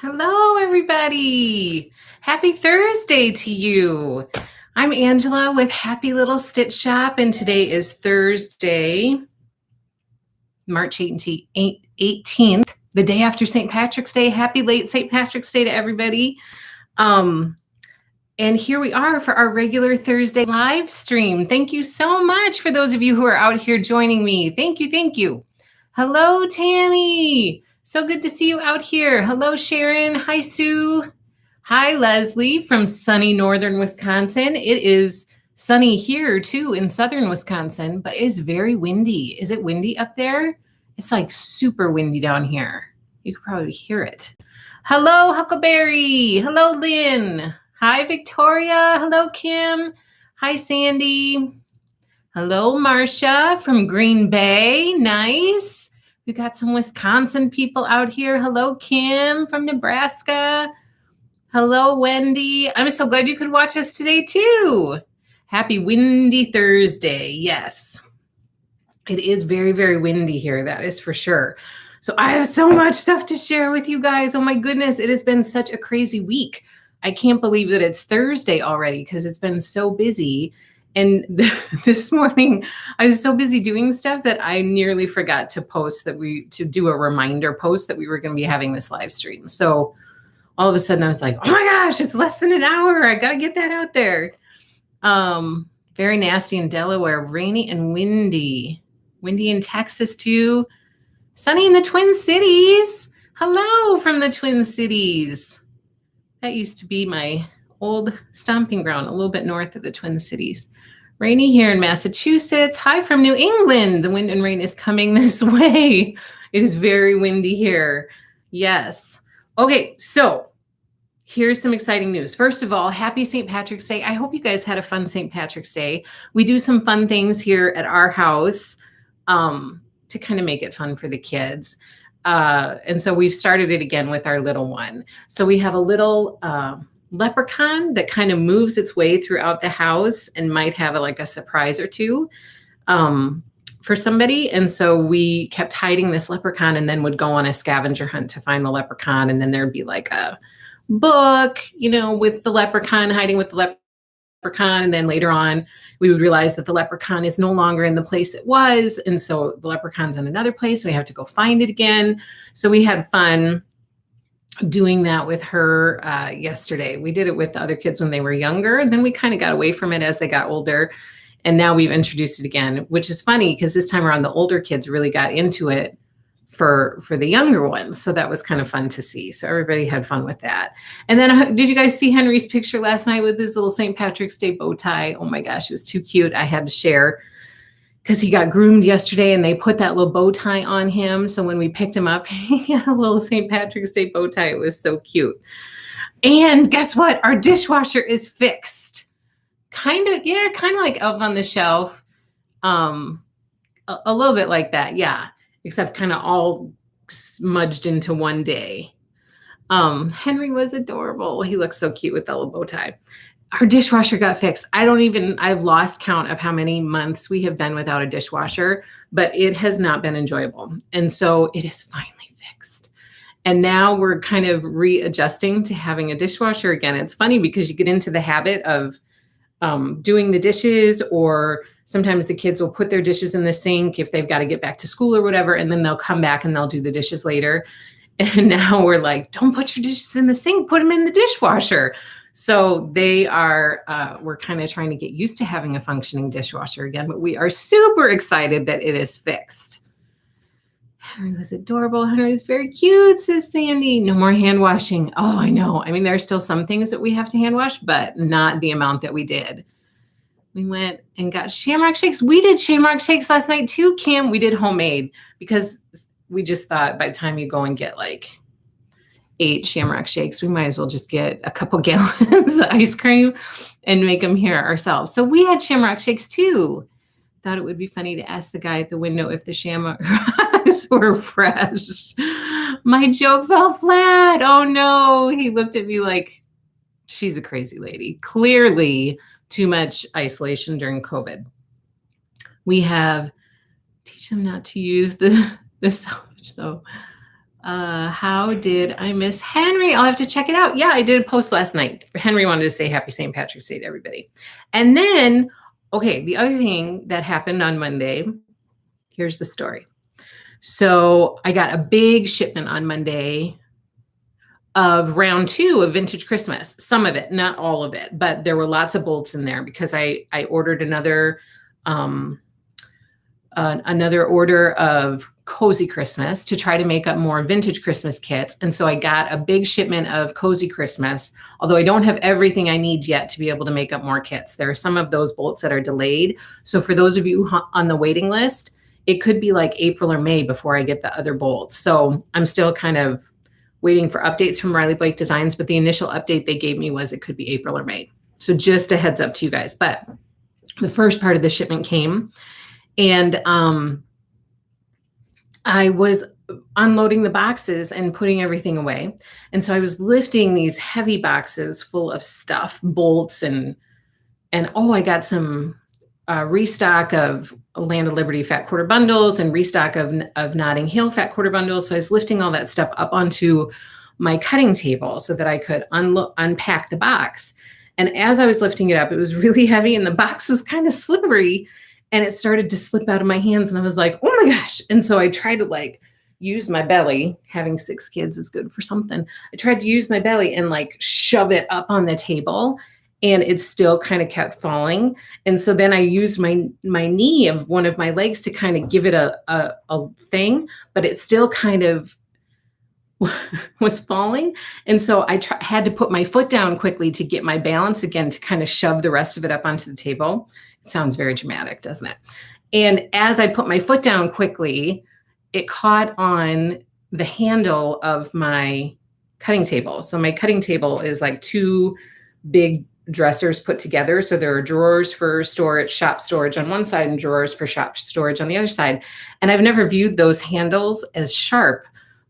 Hello, everybody. Happy Thursday to you. I'm Angela with Happy Little Stitch Shop, and today is Thursday, March 18th, the day after St. Patrick's Day. Happy late St. Patrick's Day to everybody. And here we are for our regular Thursday live stream. Thank you so much for those of you who are out here joining me. Thank you, thank you. Hello, Tammy. So good to see you out here. Hello, Sharon. Hi, Sue. Hi, Leslie from sunny northern Wisconsin. It is sunny here too in southern Wisconsin, but it is very windy. Is it windy up there? It's like super windy down here. You could probably hear it. Hello, Huckleberry. Hello, Lynn. Hi, Victoria. Hello, Kim. Hi, Sandy. Hello, Marcia from Green Bay. Nice. We got some Wisconsin people out here. Hello, Kim from Nebraska. Hello, Wendy. I'm so glad you could watch us today, too. Happy windy Thursday. Yes. It is very, very windy here. That is for sure. So I have so much stuff to share with you guys. Oh, my goodness. It has been such a crazy week. I can't believe that it's Thursday already because it's been so busy. And this morning, I was so busy doing stuff that I nearly forgot to do a reminder post that we were going to be having this live stream. So all of a sudden I was like, oh my gosh, it's less than an hour. I got to get that out there. Very nasty in Delaware, rainy and windy. Windy in Texas too. Sunny in the Twin Cities. Hello from the Twin Cities. That used to be my old stomping ground, a little bit north of the Twin Cities. Rainy here in Massachusetts. Hi from New England. The wind and rain is coming this way. It is very windy here. Yes. Okay, so here's some exciting news. First of all, happy St. Patrick's Day. I hope you guys had a fun St. Patrick's Day. We do some fun things here at our house to kind of make it fun for the kids. And so we've started it again with our little one. So we have a little leprechaun that kind of moves its way throughout the house and might have a surprise or two for somebody. And so we kept hiding this leprechaun and then would go on a scavenger hunt to find the leprechaun. And then there'd be like a book, with the leprechaun hiding with the leprechaun. And then later on, we would realize that the leprechaun is no longer in the place it was. And so the leprechaun's in another place. So we have to go find it again. So we had fun doing that with her yesterday. We did it with the other kids when they were younger, and then we kind of got away from it as they got older. And now we've introduced it again, which is funny because this time around the older kids really got into it for the younger ones. So that was kind of fun to see. So everybody had fun with that. And then did you guys see Henry's picture last night with his little St. Patrick's Day bow tie? Oh my gosh, it was too cute. I had to share because he got groomed yesterday and they put that little bow tie on him. So when we picked him up, he had a little St. Patrick's Day bow tie. It was so cute. And guess what? Our dishwasher is fixed. Kind of like Up on the Shelf. A little bit like that, yeah. Except kind of all smudged into one day. Henry was adorable. He looks so cute with that little bow tie. Our dishwasher got fixed. I've lost count of how many months we have been without a dishwasher, but it has not been enjoyable. And so it is finally fixed. And now we're kind of readjusting to having a dishwasher again. It's funny because you get into the habit of doing the dishes, or sometimes the kids will put their dishes in the sink if they've got to get back to school or whatever, and then they'll come back and they'll do the dishes later. And now we're like, don't put your dishes in the sink, put them in the dishwasher. So we're kind of trying to get used to having a functioning dishwasher again, but we are super excited that it is fixed. Henry was adorable. Henry was very cute, says Sandy. No more hand washing. Oh, I know. I mean, there are still some things that we have to hand wash, but not the amount that we did. We went and got shamrock shakes. We did shamrock shakes last night too, Kim. We did homemade because we just thought by the time you go and get 8 shamrock shakes, we might as well just get a couple gallons of ice cream and make them here ourselves. So we had shamrock shakes too. Thought it would be funny to ask the guy at the window if the shamrocks were fresh. My joke fell flat. Oh no. He looked at me like, she's a crazy lady. Clearly too much isolation during COVID. We have teach them not to use the salvage though. How did I miss Henry? I'll have to check it out. Yeah, I did a post last night. Henry wanted to say happy St. Patrick's Day to everybody. And then, okay, the other thing that happened on Monday, here's the story. So I got a big shipment on Monday of round 2 of Vintage Christmas. Some of it, not all of it, but there were lots of bolts in there because I ordered another order of Cozy Christmas to try to make up more Vintage Christmas kits. And so I got a big shipment of Cozy Christmas, although I don't have everything I need yet to be able to make up more kits. There are some of those bolts that are delayed. So for those of you on the waiting list, it could be like April or May before I get the other bolts. So I'm still kind of waiting for updates from Riley Blake Designs, but the initial update they gave me was it could be April or May. So just a heads up to you guys. But the first part of the shipment came, and I was unloading the boxes and putting everything away. And so I was lifting these heavy boxes full of stuff, bolts, and I got some restock of Land of Liberty fat quarter bundles and restock of Notting Hill fat quarter bundles. So I was lifting all that stuff up onto my cutting table so that I could unpack the box. And as I was lifting it up, it was really heavy and the box was kind of slippery and it started to slip out of my hands. And I was like, oh my gosh. And so I tried to like use my belly. Having 6 kids is good for something. I tried to use my belly and like shove it up on the table, and it still kind of kept falling. And so then I used my knee of one of my legs to kind of give it a thing, but it still kind of was falling. And so I had to put my foot down quickly to get my balance again, to kind of shove the rest of it up onto the table. It sounds very dramatic, doesn't it? And as I put my foot down quickly, it caught on the handle of my cutting table. So my cutting table is like 2 big dressers put together. So there are drawers for storage, shop storage on one side, and drawers for shop storage on the other side. And I've never viewed those handles as sharp,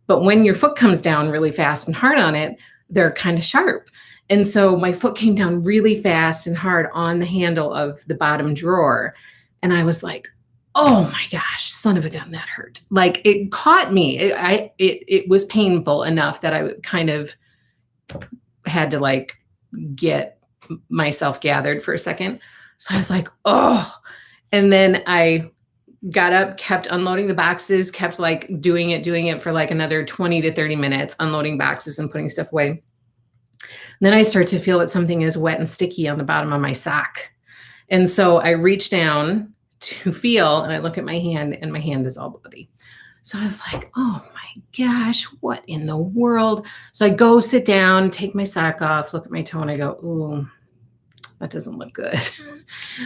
but when your foot comes down really fast and hard on it, they're kind of sharp. And so my foot came down really fast and hard on the handle of the bottom drawer. And I was like, oh my gosh, son of a gun, that hurt. Like it caught me. It was painful enough that I kind of had to like get myself gathered for a second. So I was like, oh, and then I got up, kept unloading the boxes, kept like doing it for like another 20 to 30 minutes, unloading boxes and putting stuff away. And then I start to feel that something is wet and sticky on the bottom of my sock. And so I reach down to feel, and I look at my hand, and my hand is all bloody. So I was like, oh my gosh, what in the world? So I go sit down, take my sock off, look at my toe, and I go, ooh, that doesn't look good.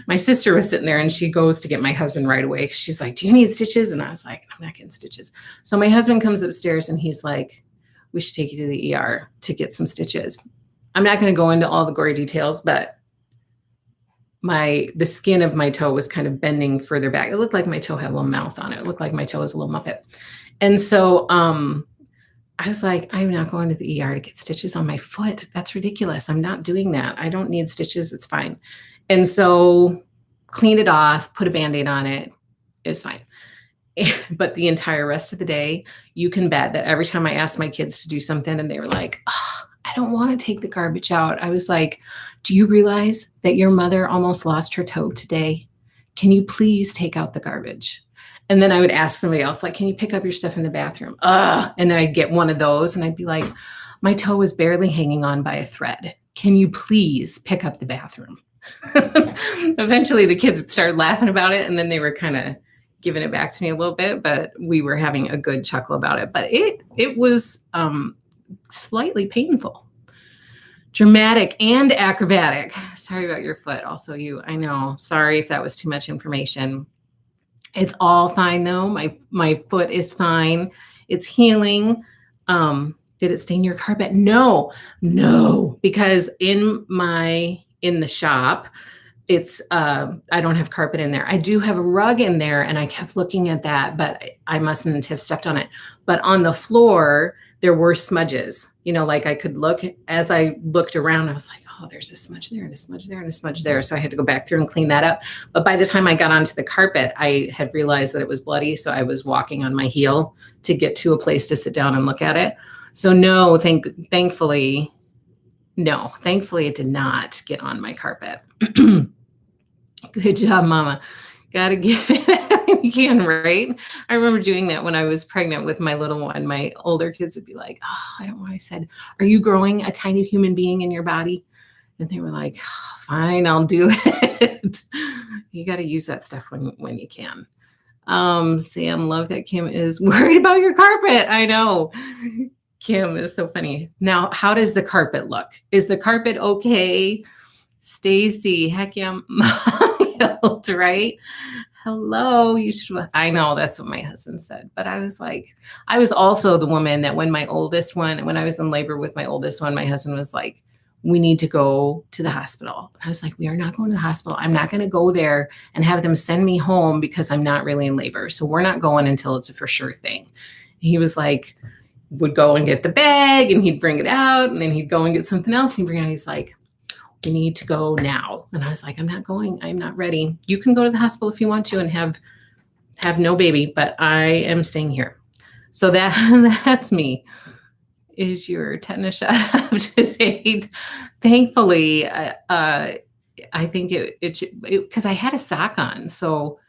My sister was sitting there and she goes to get my husband right away. She's like, do you need stitches? And I was like, I'm not getting stitches. So my husband comes upstairs and he's like, we should take you to the ER to get some stitches. I'm not going to go into all the gory details, but the skin of my toe was kind of bending further back. It looked like my toe had a little mouth on it. It looked like my toe was a little muppet. And so I was like, I'm not going to the ER to get stitches on my foot. That's ridiculous. I'm not doing that. I don't need stitches. It's fine. And so cleaned it off, put a Band-Aid on it. It's fine. But the entire rest of the day, you can bet that every time I asked my kids to do something and they were like, oh, I don't want to take the garbage out, I was like, do you realize that your mother almost lost her toe today? Can you please take out the garbage? And then I would ask somebody else, like, can you pick up your stuff in the bathroom? And I'd get one of those and I'd be like, my toe is barely hanging on by a thread. Can you please pick up the bathroom? Eventually the kids started laughing about it, and then they were kind of giving it back to me a little bit, but we were having a good chuckle about it. But it was slightly painful, dramatic and acrobatic. Sorry about your foot. Also you, I know, sorry if that was too much information. It's all fine though. My foot is fine. It's healing. Did it stain your carpet? No, because in the shop, it's I don't have carpet in there. I do have a rug in there, and I kept looking at that, but I mustn't have stepped on it. But on the floor, there were smudges. You know, like I could look, as I looked around, I was like, oh, there's a smudge there and a smudge there and a smudge there. So I had to go back through and clean that up. But by the time I got onto the carpet, I had realized that it was bloody. So I was walking on my heel to get to a place to sit down and look at it. So no, thankfully it did not get on my carpet. Good job, Mama. Gotta give it when you can, right? I remember doing that when I was pregnant with my little one. My older kids would be like, oh, I don't want. I said, are you growing a tiny human being in your body? And they were like, oh, fine, I'll do it. You got to use that stuff when you can. Sam, love that Kim is worried about your carpet. I know. Kim is so funny. Now, how does the carpet look? Is the carpet okay? Stacy, heck yeah, right? Hello, you should. I know that's what my husband said, but I was like, I was also the woman that when I was in labor with my oldest one, my husband was like, we need to go to the hospital. I was like, we are not going to the hospital. I'm not going to go there and have them send me home because I'm not really in labor. So we're not going until it's a for sure thing. He was like, would go and get the bag and he'd bring it out and then he'd go and get something else. And he'd bring it out. He's like, we need to go now. And I was like, I'm not going. I'm not ready. You can go to the hospital if you want to and have no baby, but I am staying here. So that's me. Is your tetanus shot up to date? Thankfully, I think it because I had a sock on. So,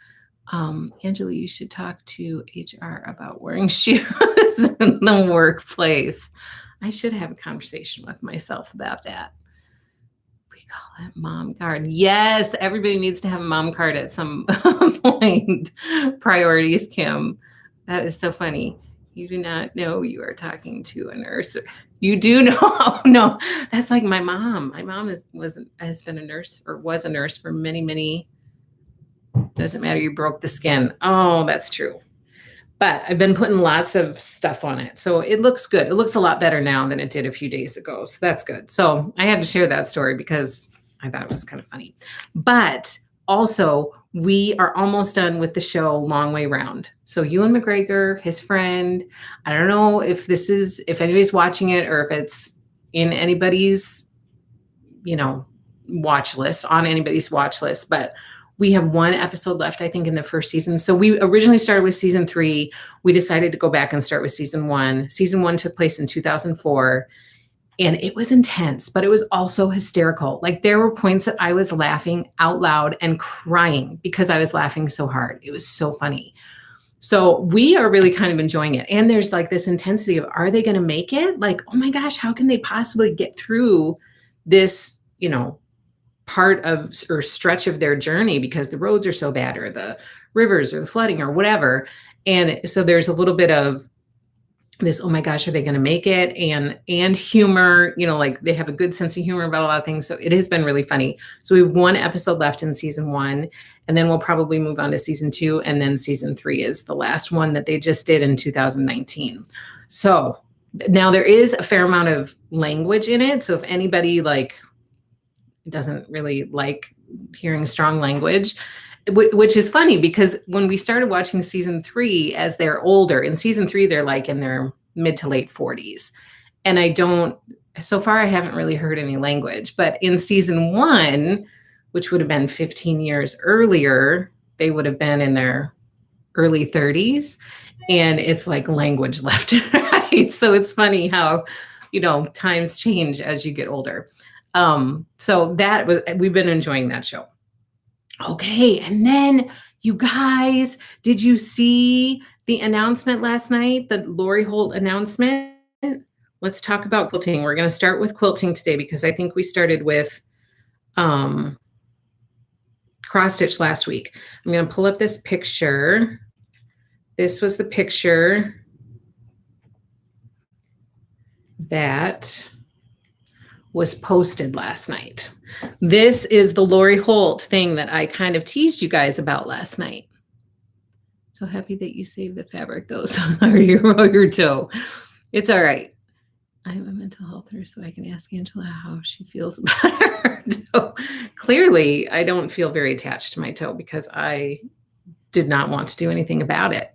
Angela, you should talk to HR about wearing shoes in the workplace. I should have a conversation with myself about that. We call it mom card. Yes, everybody needs to have a mom card at some point. Priorities, Kim. That is so funny. You do not know you are talking to a nurse. You do know. Oh, no, that's like my mom. My mom has been a nurse or was a nurse for many, many. Doesn't matter. You broke the skin. Oh, that's true. But I've been putting lots of stuff on it. So it looks good. It looks a lot better now than it did a few days ago. So that's good. So I had to share that story because I thought it was kind of funny. But also, we are almost done with the show Long Way Round. So Ewan McGregor, his friend, I don't know if anybody's watching it or if it's in anybody's, watch list, but we have one episode left, I think, in the first season. So we originally started with season 3. We decided to go back and start with season 1. Season 1 took place in 2004. And it was intense, but it was also hysterical. Like there were points that I was laughing out loud and crying because I was laughing so hard. It was so funny. So we are really kind of enjoying it. And there's like this intensity of, are they going to make it? Like, oh my gosh, how can they possibly get through this, part of or stretch of their journey because the roads are so bad or the rivers or the flooding or whatever. And so there's a little bit of this, oh my gosh, are they going to make it? And humor, like they have a good sense of humor about a lot of things. So it has been really funny. So we have one episode left in season 1, and then we'll probably move on to season 2. And then season 3 is the last one that they just did in 2019. So now there is a fair amount of language in it. So if anybody doesn't really like hearing strong language, which is funny because when we started watching season 3 as they're older, in season 3, they're like in their mid to late 40s. And so far I haven't really heard any language, but in season 1, which would have been 15 years earlier, they would have been in their early 30s. And it's like language left and right. So it's funny how, times change as you get older. So we've been enjoying that show. Okay. And then you guys, did you see the announcement last night, the Lori Holt announcement? Let's talk about quilting. We're going to start with quilting today because I think we started with, cross stitch last week. I'm going to pull up this picture. This was the picture that was posted last night. This is the Lori Holt thing that I kind of teased you guys about last night. So happy that you saved the fabric though. So sorry you broke your toe. It's all right. I'm a mental health nurse, so I can ask Angela how she feels about her toe. Clearly, I don't feel very attached to my toe because I did not want to do anything about it.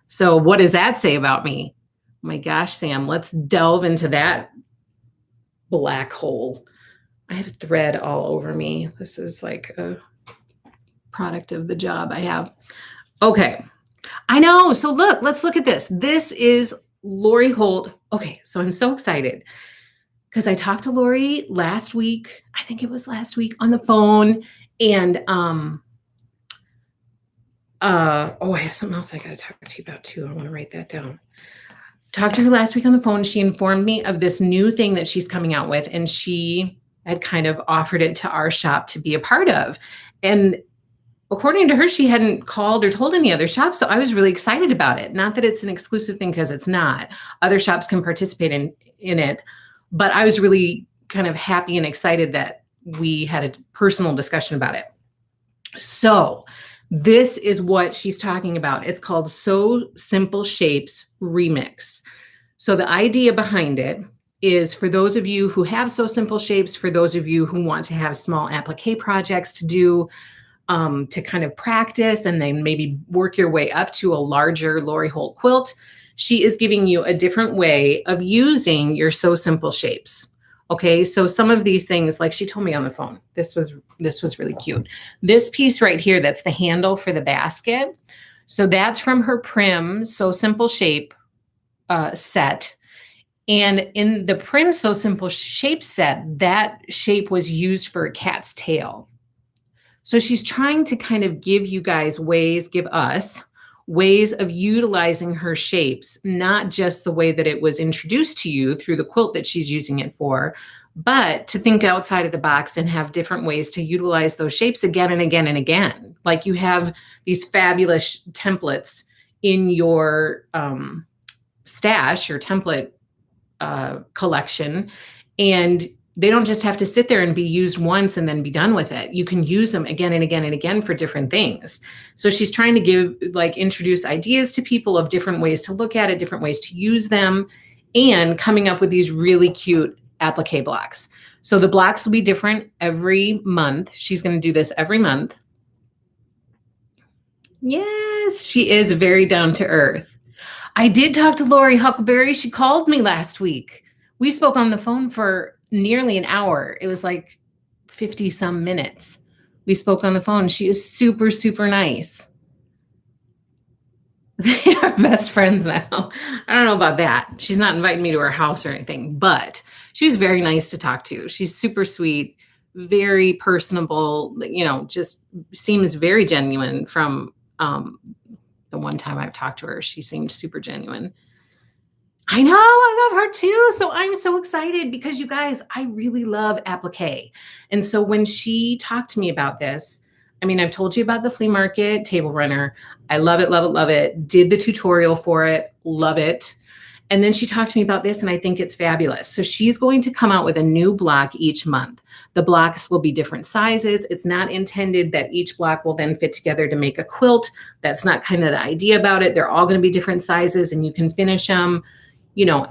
So what does that say about me? Oh my gosh, Sam, let's delve into that black hole. I have thread all over me. This is like a product of the job I have. Okay. I know. So look, let's look at this. This is Lori Holt. Okay. So I'm so excited because I talked to Lori last week. I think it was last week on the phone. And I have something else I got to talk to you about too. I want to write that down. Talked to her last week on the phone. She informed me of this new thing that she's coming out with, and she had kind of offered it to our shop to be a part of. And according to her, she hadn't called or told any other shops. So I was really excited about it. Not that it's an exclusive thing, because it's not. Other shops can participate in it. But I was really kind of happy and excited that we had a personal discussion about it. So this is what she's talking about. It's called So Simple Shapes Remix. So the idea behind it is, for those of you who have So Simple Shapes, for those of you who want to have small applique projects to do, to kind of practice and then maybe work your way up to a larger Lori Holt quilt, she is giving you a different way of using your So Simple Shapes. Okay, so some of these things, like she told me on the phone, this was really cute. This piece right here, that's the handle for the basket. So that's from her Prim So Simple Shape set. And in the Prim So Simple Shape set, that shape was used for a cat's tail. So she's trying to kind of give you guys ways, give us ways of utilizing her shapes, not just the way that it was introduced to you through the quilt that she's using it for, but to think outside of the box and have different ways to utilize those shapes again and again and again. Like you have these fabulous templates in your stash, your template collection, and they don't just have to sit there and be used once and then be done with it. You can use them again and again and again for different things. So she's trying to introduce ideas to people of different ways to look at it, different ways to use them, and coming up with these really cute applique blocks. So the blocks will be different every month. She's going to do this every month. Yes, she is very down to earth. I did talk to Lori Huckleberry. She called me last week. We spoke on the phone for nearly an hour. It was like 50 some minutes. We spoke on the phone. She is super, super nice. They are best friends now. I don't know about that. She's not inviting me to her house or anything, but she was very nice to talk to. She's super sweet, very personable, just seems very genuine from the one time I've talked to her. She seemed super genuine. I know, I love her too. So I'm so excited because you guys, I really love applique. And so when she talked to me about this, I mean, I've told you about the flea market table runner. I love it, love it, love it. Did the tutorial for it, love it. And then she talked to me about this and I think it's fabulous. So she's going to come out with a new block each month. The blocks will be different sizes. It's not intended that each block will then fit together to make a quilt. That's not kind of the idea about it. They're all going to be different sizes and you can finish them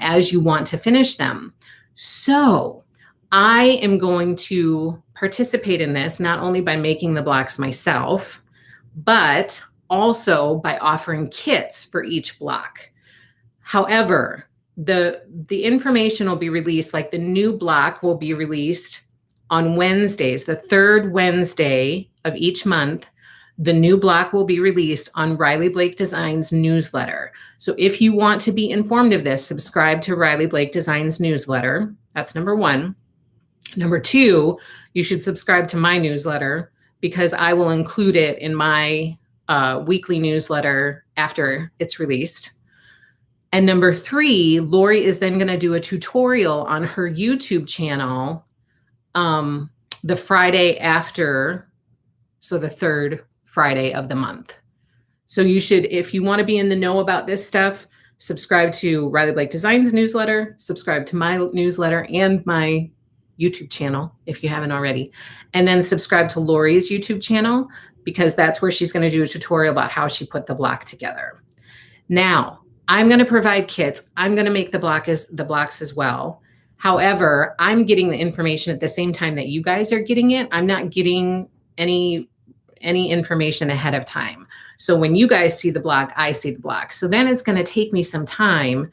as you want to finish them. So I am going to participate in this, not only by making the blocks myself, but also by offering kits for each block. However, the information will be released, like the new block will be released on Wednesdays, the third Wednesday of each month. The new block will be released on Riley Blake Designs newsletter. So if you want to be informed of this, subscribe to Riley Blake Designs newsletter. That's number one. Number two, you should subscribe to my newsletter because I will include it in my weekly newsletter after it's released. And number three, Lori is then going to do a tutorial on her YouTube channel the Friday after, so the third Friday of the month. So you should, if you want to be in the know about this stuff, subscribe to Riley Blake Designs newsletter, subscribe to my newsletter and my YouTube channel if you haven't already, and then subscribe to Lori's YouTube channel because that's where she's going to do a tutorial about how she put the block together. Now, I'm going to provide kits. I'm going to make the blocks as well. However, I'm getting the information at the same time that you guys are getting it. I'm not getting any information ahead of time. So when you guys see the block, I see the block. So then it's going to take me some time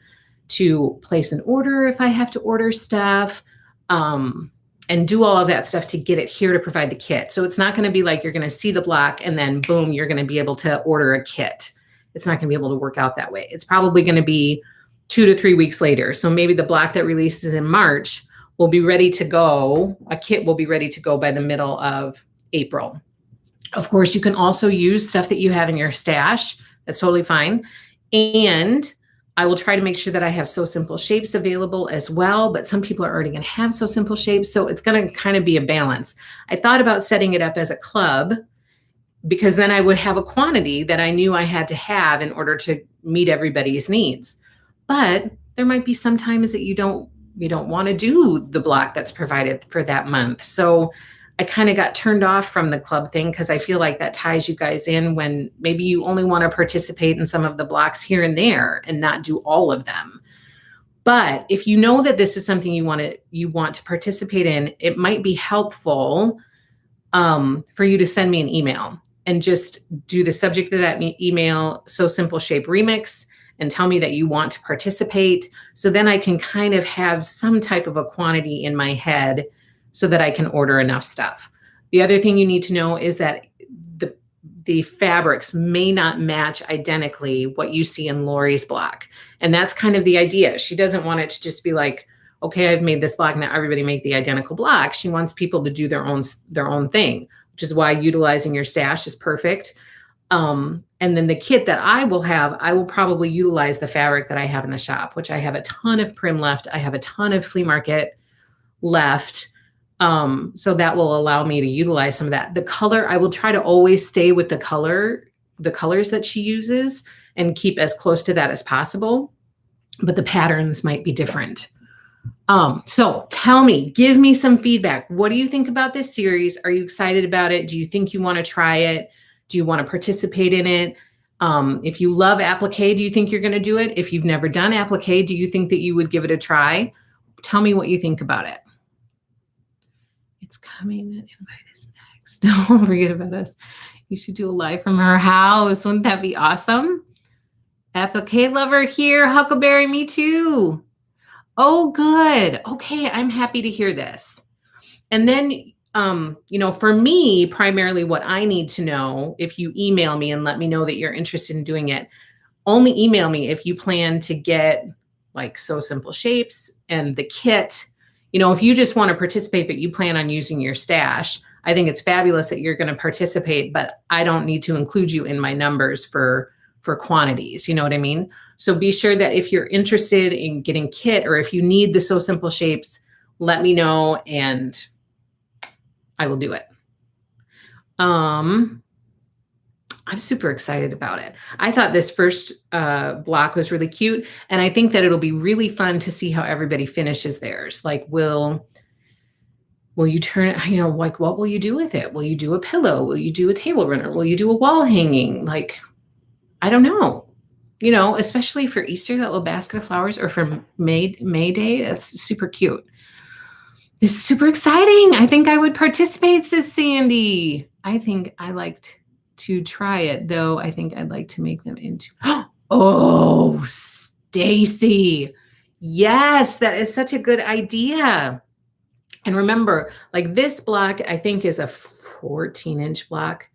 to place an order if I have to order stuff, and do all of that stuff to get it here to provide the kit. So it's not going to be like you're going to see the block and then boom, you're going to be able to order a kit. It's not going to be able to work out that way. It's probably going to be 2 to 3 weeks later. So maybe the block that releases in March will be ready to go. A kit will be ready to go by the middle of April. Of course, you can also use stuff that you have in your stash. That's totally fine. And I will try to make sure that I have So Simple Shapes available as well, but some people are already going to have So Simple Shapes, so it's going to kind of be a balance. I thought about setting it up as a club because then I would have a quantity that I knew I had to have in order to meet everybody's needs. But there might be some times that you don't want to do the block that's provided for that month. So I kind of got turned off from the club thing because I feel like that ties you guys in when maybe you only want to participate in some of the blocks here and there and not do all of them. But if you know that this is something you want to participate in, it might be helpful for you to send me an email and just do the subject of that email, So Simple Shape Remix, and tell me that you want to participate. So then I can kind of have some type of a quantity in my head so that I can order enough stuff. The other thing you need to know is that the fabrics may not match identically what you see in Lori's block. And that's kind of the idea. She doesn't want it to just be like, okay, I've made this block, now everybody make the identical block. She wants people to do their own thing, which is why utilizing your stash is perfect. And then the kit that I will probably utilize the fabric that I have in the shop, which I have a ton of Prim left. I have a ton of Flea Market left. So that will allow me to utilize some of that. The color, I will try to always stay with the colors that she uses and keep as close to that as possible, but the patterns might be different. So tell me, give me some feedback. What do you think about this series? Are you excited about it? Do you think you want to try it? Do you want to participate in it? If you love applique, do you think you're going to do it? If you've never done applique, do you think that you would give it a try? Tell me what you think about it. It's coming. That invite is next. Don't forget about us. You should do a live from her house. Wouldn't that be awesome? Applique lover here. Huckleberry, me too. Oh, good. Okay, I'm happy to hear this. And then, for me, primarily what I need to know, if you email me and let me know that you're interested in doing it, only email me if you plan to get like So Simple Shapes and the kit. If you just want to participate, but you plan on using your stash, I think it's fabulous that you're going to participate, but I don't need to include you in my numbers for quantities. You know what I mean? So be sure that if you're interested in getting kit or if you need the So Simple Shapes, let me know and I will do it. I'm super excited about it. I thought this first block was really cute. And I think that it'll be really fun to see how everybody finishes theirs. Like, will you turn it, like, what will you do with it? Will you do a pillow? Will you do a table runner? Will you do a wall hanging? Like, I don't know. Especially for Easter, that little basket of flowers, or for May Day, that's super cute. This is super exciting. I think I would participate, says Sandy. I think I liked to try it, though. I think I'd like to make them into, oh, Stacy. Yes, that is such a good idea. And remember, like this block, I think is a 14-inch block,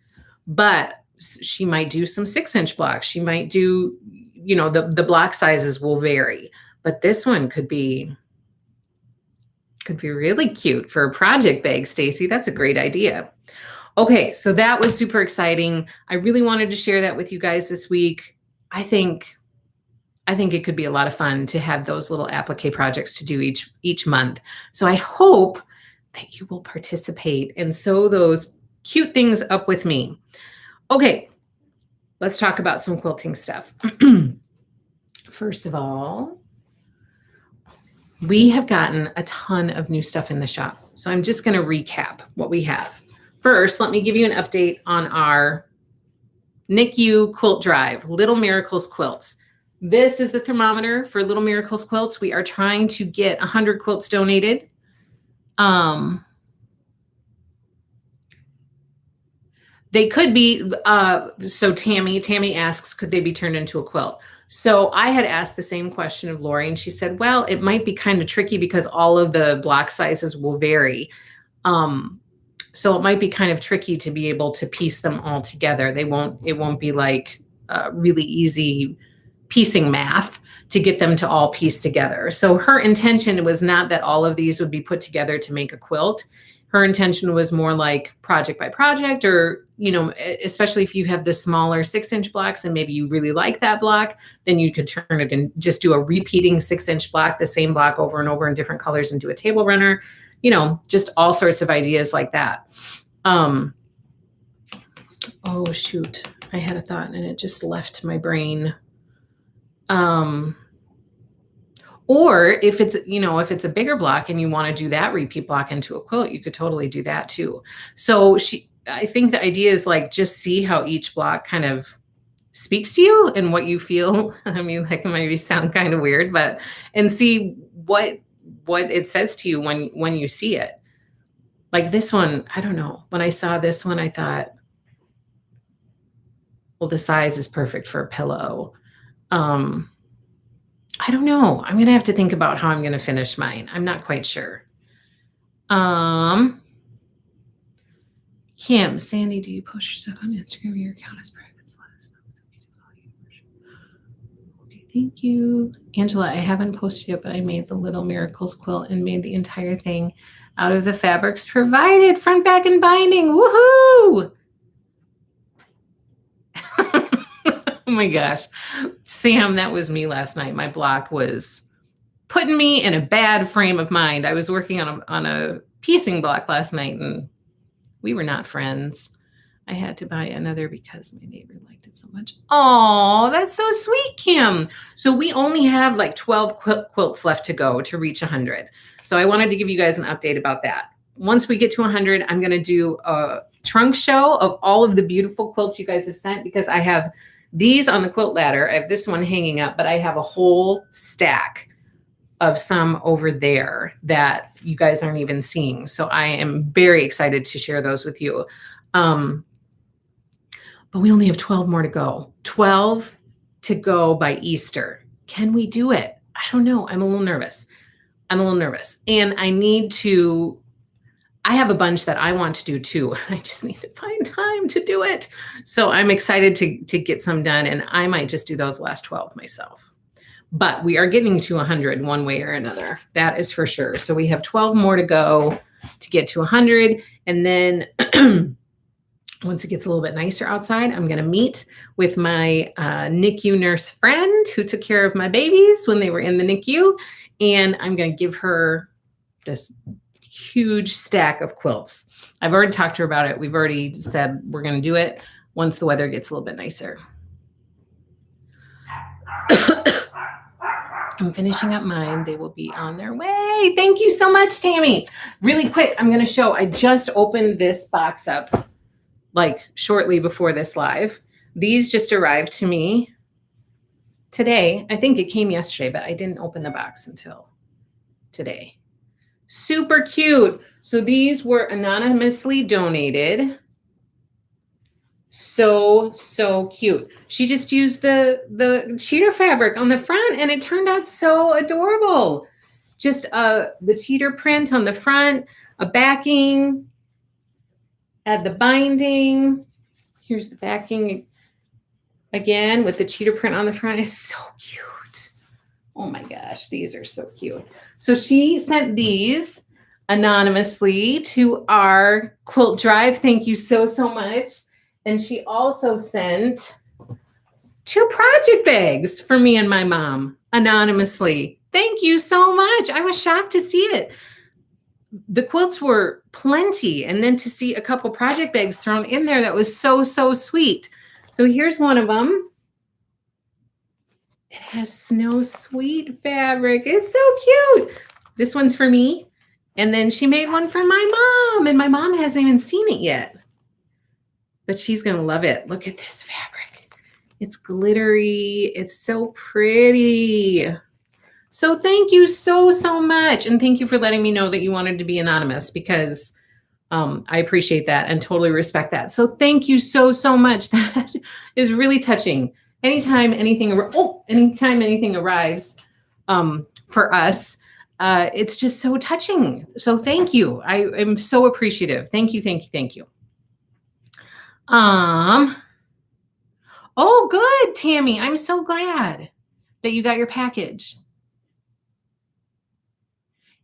but she might do some 6-inch blocks. She might do, the block sizes will vary, but this one could be really cute for a project bag, Stacy. That's a great idea. Okay, so that was super exciting. I really wanted to share that with you guys this week. I think it could be a lot of fun to have those little applique projects to do each month. So I hope that you will participate and sew those cute things up with me. Okay, let's talk about some quilting stuff. First of all, we have gotten a ton of new stuff in the shop. So I'm just going to recap what we have. First, let me give you an update on our NICU quilt drive, Little Miracles quilts. This is the thermometer for Little Miracles quilts. We are trying to get 100 quilts donated. They could be, so Tammy asks, could they be turned into a quilt? So I had asked the same question of Lori, and she said, well, it might be kind of tricky because all of the block sizes will vary. So it might be kind of tricky to be able to piece them all together. It won't be like really easy piecing math to get them to all piece together. So her intention was not that all of these would be put together to make a quilt. Her intention was more like project by project, or, you know, especially if you have the smaller 6-inch blocks and maybe you really like that block, then you could turn it and just do a repeating 6-inch block, the same block over and over in different colors, and do a table runner, you know, just all sorts of ideas like that. Oh, shoot. I had a thought and it just left my brain. Or if it's, you know, if it's a bigger block and you want to do that repeat block into a quilt, you could totally do that too. So I think the idea is like, just see how each block kind of speaks to you and what you feel. I mean, that can maybe sound kind of weird, but, and see what it says to you when you see it. Like this one, I don't know. When I saw this one, I thought, well, the size is perfect for a pillow. I don't know. I'm going to have to think about how I'm going to finish mine. I'm not quite sure. Kim, Sandy, do you post your stuff on Instagram? Your account is private, so let us know. Okay, thank you. Angela, I haven't posted yet, but I made the Little Miracles quilt and made the entire thing out of the fabrics provided, front, back, and binding. Woohoo! Oh my gosh. Sam, that was me last night. My block was putting me in a bad frame of mind. I was working on a piecing block last night and we were not friends. I had to buy another because my neighbor liked it so much. Oh, that's so sweet, Kim. So we only have like 12 quilts left to go to reach 100. So I wanted to give you guys an update about that. Once we get to 100, I'm going to do a trunk show of all of the beautiful quilts you guys have sent, because I have these on the quilt ladder. I have this one hanging up, but I have a whole stack of some over there that you guys aren't even seeing. So I am very excited to share those with you. But we only have 12 more to go. 12 to go by Easter. Can we do it? I don't know. I'm a little nervous. And I have a bunch that I want to do too. I just need to find time to do it. So I'm excited to get some done, and I might just do those last 12 myself. But we are getting to 100 one way or another. That is for sure. So we have 12 more to go to get to 100. And then once it gets a little bit nicer outside, I'm going to meet with my NICU nurse friend who took care of my babies when they were in the NICU. And I'm going to give her this huge stack of quilts. I've already talked to her about it. We've already said we're going to do it once the weather gets a little bit nicer. I'm finishing up mine. They will be on their way. Thank you so much, Tammy. Really quick, I'm going to show. I just opened this box up like shortly before this live. These just arrived to me today. I think it came yesterday, but I didn't open the box until today. Super cute. So these were anonymously donated. So cute. She just used the cheater fabric on the front and it turned out so adorable. Just the cheater print on the front, a backing, add the binding. Here's the backing again with the cheater print on the front. It's so cute. Oh my gosh, these are so cute. So she sent these anonymously to our quilt drive. Thank you so much. And she also sent 2 project bags for me and my mom anonymously. Thank you so much. I was shocked to see it. The quilts were plenty. And then to see a couple project bags thrown in there, that was so sweet. So here's one of them. It has Snow Sweet fabric. It's so cute. This one's for me. And then she made one for my mom. And my mom hasn't even seen it yet. But she's going to love it. Look at this fabric. It's glittery. It's so pretty. So thank you so much. And thank you for letting me know that you wanted to be anonymous, because I appreciate that and totally respect that. So thank you so much. That is really touching. anytime anything arrives for us, it's just so touching. So thank you. I am so appreciative. Thank you, thank you, thank you. Oh, good, Tammy. I'm so glad that you got your package.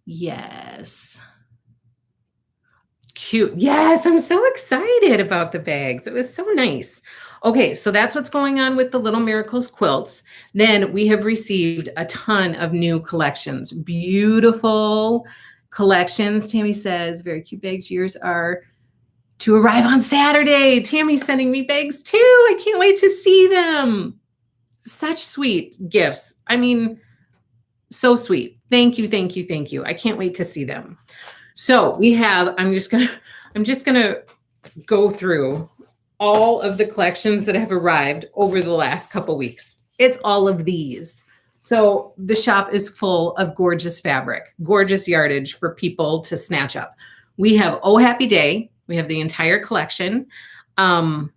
Yes. Cute. Yes, I'm so excited about the bags. It was so nice. Okay, so that's what's going on with the Little Miracles quilts. Then we have received a ton of new collections. Beautiful collections. Tammy says, very cute bags. Yours are to arrive on Saturday. Tammy's sending me bags too. I can't wait to see them. Such sweet gifts. I mean, so sweet. Thank you, thank you, thank you. I can't wait to see them. So we have, I'm just gonna go through all of the collections that have arrived over the last couple weeks. It's all of these. So the shop is full of gorgeous fabric, gorgeous yardage for people to snatch up. We have Oh Happy Day. We have the entire collection. The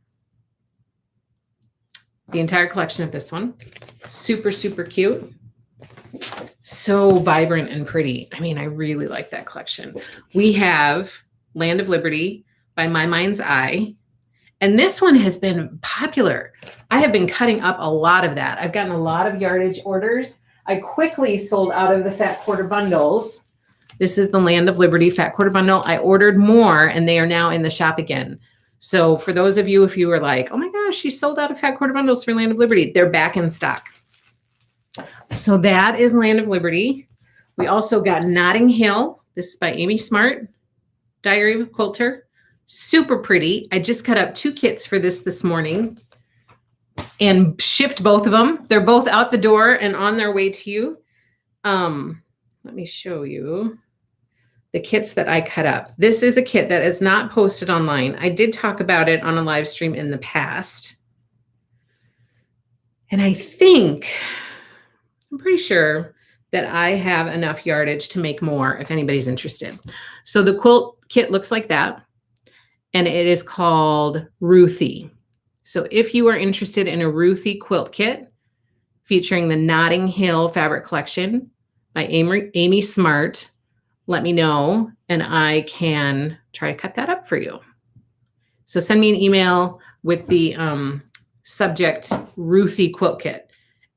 entire collection of this one. Super, super cute. So vibrant and pretty. I mean, I really like that collection. We have Land of Liberty by My Mind's Eye. And this one has been popular. I have been cutting up a lot of that. I've gotten a lot of yardage orders. I quickly sold out of the fat quarter bundles. This is the Land of Liberty fat quarter bundle. I ordered more and they are now in the shop again. So for those of you, if you were like, oh my gosh, she sold out of fat quarter bundles for Land of Liberty, they're back in stock. So that is Land of Liberty. We also got Notting Hill. This is by Amy Smart, Diary of a Quilter. Super pretty. I just cut up 2 kits for this morning and shipped both of them. They're both out the door and on their way to you. Let me show you the kits that I cut up. This is a kit that is not posted online. I did talk about it on a live stream in the past. And I'm pretty sure that I have enough yardage to make more if anybody's interested. So the quilt kit looks like that. And it is called Ruthie. So if you are interested in a Ruthie quilt kit featuring the Notting Hill fabric collection by Amy Smart, let me know and I can try to cut that up for you. So send me an email with the subject Ruthie quilt kit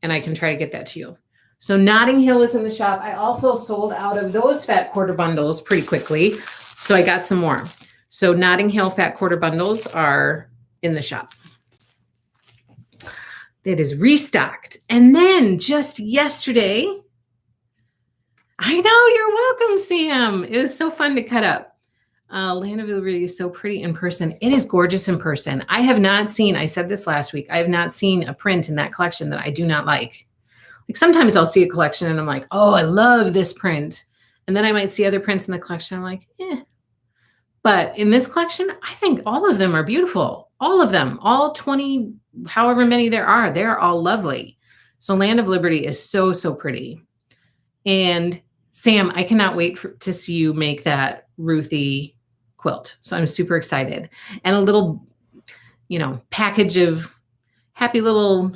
and I can try to get that to you. So Notting Hill is in the shop. I also sold out of those fat quarter bundles pretty quickly. So I got some more. So Notting Hill fat quarter bundles are in the shop. It is restocked. And then just yesterday, I know, you're welcome, Sam. It was so fun to cut up. Land of Liberty is so pretty in person. It is gorgeous in person. I have not seen, I said this last week, I have not seen a print in that collection that I do not like. Like sometimes I'll see a collection and I'm like, oh, I love this print. And then I might see other prints in the collection. I'm like, eh. But in this collection, I think all of them are beautiful. All of them, all 20, however many there are, they're all lovely. So Land of Liberty is so, so pretty. And Sam, I cannot wait to see you make that Ruthie quilt. So I'm super excited. And a little, package of happy little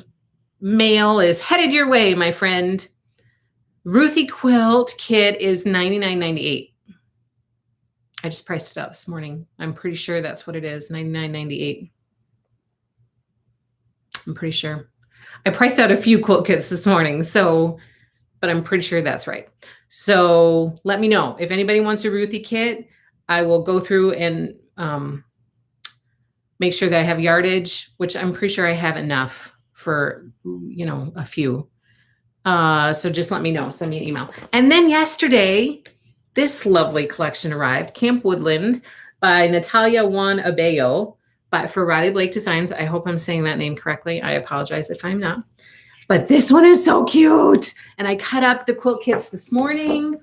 mail is headed your way, my friend. Ruthie quilt kit is $99.98. I just priced it out this morning. I'm pretty sure that's what it is, $99.98. I'm pretty sure. I priced out a few quilt kits this morning, but I'm pretty sure that's right. So let me know. If anybody wants a Ruthie kit, I will go through and make sure that I have yardage, which I'm pretty sure I have enough for, a few. So just let me know. Send me an email. And then yesterday, this lovely collection arrived, Camp Woodland by Natalia Juan Abello for Riley Blake Designs. I hope I'm saying that name correctly. I apologize if I'm not. But this one is so cute. And I cut up the quilt kits this morning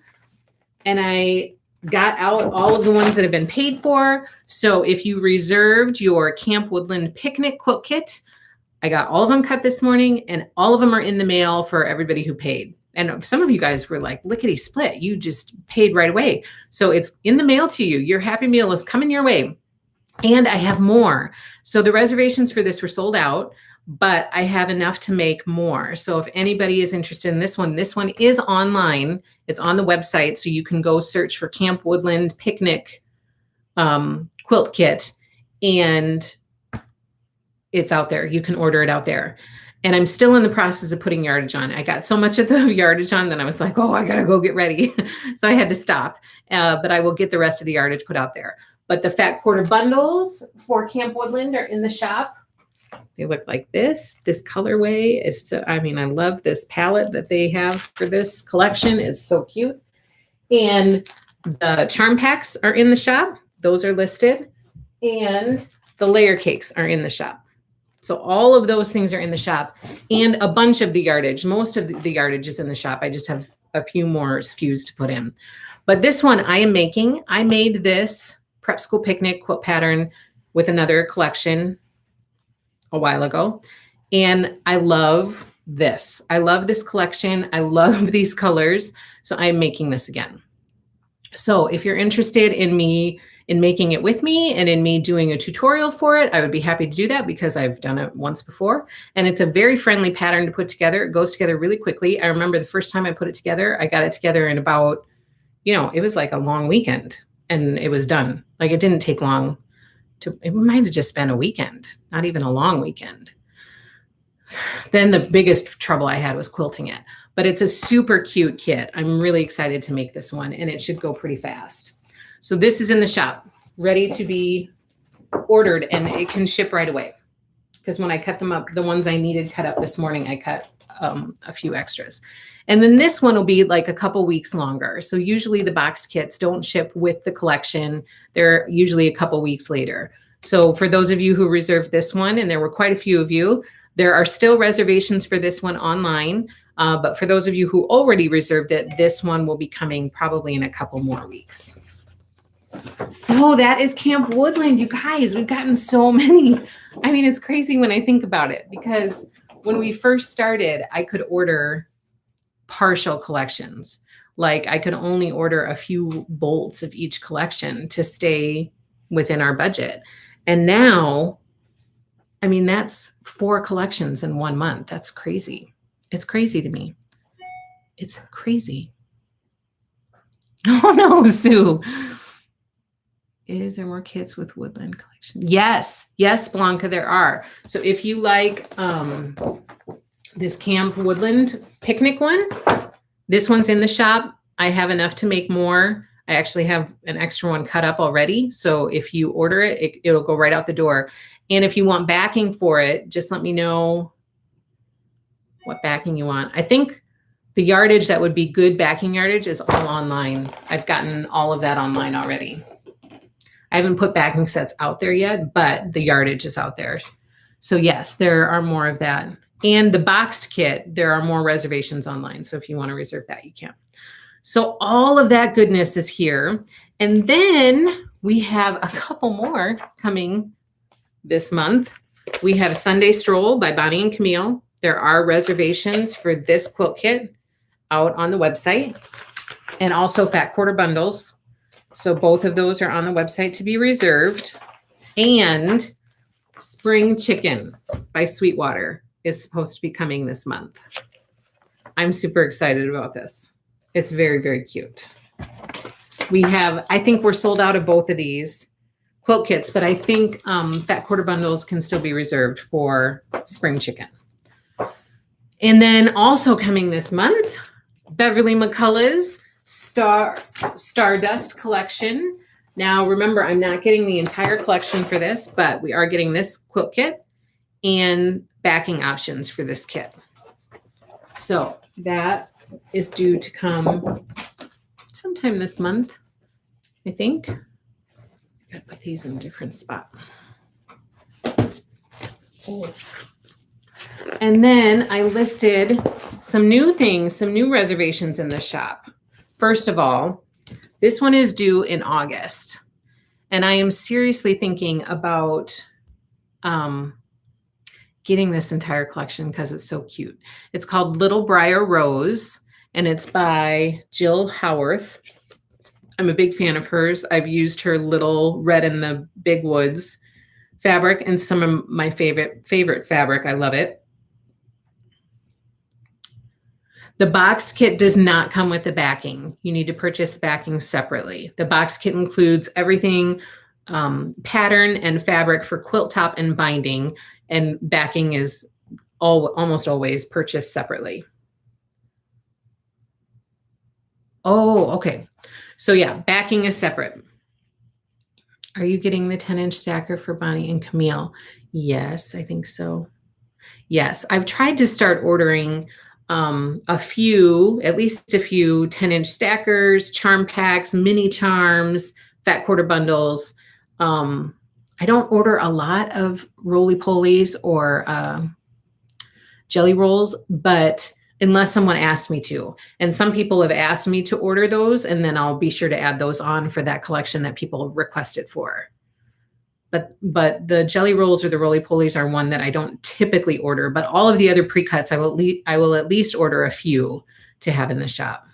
and I got out all of the ones that have been paid for. So if you reserved your Camp Woodland picnic quilt kit, I got all of them cut this morning and all of them are in the mail for everybody who paid. And some of you guys were like, lickety split. You just paid right away. So it's in the mail to you. Your Happy Meal is coming your way. And I have more. So the reservations for this were sold out. but I have enough to make more. So if anybody is interested in this one is online. It's on the website. So you can go search for Camp Woodland Picnic quilt kit, and it's out there. You can order it out there. And I'm still in the process of putting yardage on. I got so much of the yardage on that I was like, oh, I got to go get ready. So I had to stop. But I will get the rest of the yardage put out there. But the fat quarter bundles for Camp Woodland are in the shop. They look like this. This colorway is so, I mean, I love this palette that they have for this collection. It's so cute. And the charm packs are in the shop. Those are listed. And the layer cakes are in the shop. So all of those things are in the shop, and a bunch of the yardage. Most of the yardage is in the shop. I just have a few more SKUs to put in. But this one I am making. I made this prep school picnic quilt pattern with another collection a while ago. And I love this. I love this collection. I love these colors. So I'm making this again. So if you're interested in making it with me and in me doing a tutorial for it, I would be happy to do that because I've done it once before. And it's a very friendly pattern to put together. It goes together really quickly. I remember the first time I put it together, I got it together in about, it was like a long weekend and it was done. Like it didn't take long it might have just been a weekend, not even a long weekend. Then the biggest trouble I had was quilting it, but it's a super cute kit. I'm really excited to make this one and it should go pretty fast. So this is in the shop, ready to be ordered, and it can ship right away. Because when I cut them up, the ones I needed cut up this morning, I cut a few extras. And then this one will be like a couple weeks longer. So usually the boxed kits don't ship with the collection. They're usually a couple weeks later. So for those of you who reserved this one, and there were quite a few of you, there are still reservations for this one online. But for those of you who already reserved it, this one will be coming probably in a couple more weeks. So that is Camp Woodland, you guys. We've gotten so many. I mean, it's crazy when I think about it, because when we first started, I could order partial collections. Like I could only order a few bolts of each collection to stay within our budget. And now, I mean, that's 4 collections in 1 month. That's crazy. It's crazy to me. It's crazy. Oh no, Sue. Is there more kits with Woodland collection? Yes. Yes, Blanca, there are. So if you like this Camp Woodland picnic one, this one's in the shop. I have enough to make more. I actually have an extra one cut up already. So if you order it, it'll go right out the door. And if you want backing for it, just let me know what backing you want. I think the yardage that would be good backing yardage is all online. I've gotten all of that online already. I haven't put backing sets out there yet, but the yardage is out there. So yes, there are more of that. And the boxed kit, there are more reservations online. So if you want to reserve that, you can. So all of that goodness is here. And then we have a couple more coming this month. We have Sunday Stroll by Bonnie and Camille. There are reservations for this quilt kit out on the website, and also fat quarter bundles. So both of those are on the website to be reserved. And Spring Chicken by Sweetwater is supposed to be coming this month. I'm super excited about this. It's very, very cute. I think we're sold out of both of these quilt kits, but I think fat quarter bundles can still be reserved for Spring Chicken. And then also coming this month, Beverly McCullough's Stardust collection. Now, remember, I'm not getting the entire collection for this, but we are getting this quilt kit and backing options for this kit. So that is due to come sometime this month, I think. I gotta put these in a different spot. Oh. And then I listed some new things, some new reservations in the shop. First of all, this one is due in August, and I am seriously thinking about getting this entire collection because it's so cute. It's called Little Briar Rose, and it's by Jill Howarth. I'm a big fan of hers. I've used her Little Red in the Big Woods fabric and some of my favorite fabric. I love it. The boxed kit does not come with the backing. You need to purchase the backing separately. The boxed kit includes everything, pattern and fabric for quilt top and binding, and backing is almost always purchased separately. Oh, okay. So yeah, backing is separate. Are you getting the 10-inch stacker for Bonnie and Camille? Yes, I think so. Yes, I've tried to start ordering at least a few 10-inch stackers, charm packs, mini charms, fat quarter bundles. I don't order a lot of roly-polies or jelly rolls, but unless someone asks me to. And some people have asked me to order those, and then I'll be sure to add those on for that collection that people requested for. But the jelly rolls or the roly-polies are one that I don't typically order, but all of the other pre-cuts, I will at least order a few to have in the shop.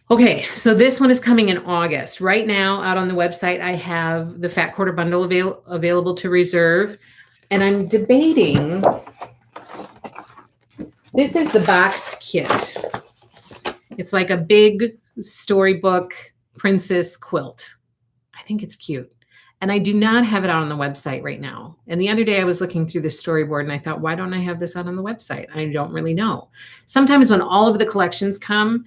Okay, so this one is coming in August. Right now, out on the website, I have the fat quarter bundle available to reserve, and I'm debating. This is the boxed kit. It's like a big storybook princess quilt. I think it's cute. And I do not have it out on the website right now. And the other day I was looking through the storyboard and I thought, why don't I have this out on the website? I don't really know. Sometimes when all of the collections come,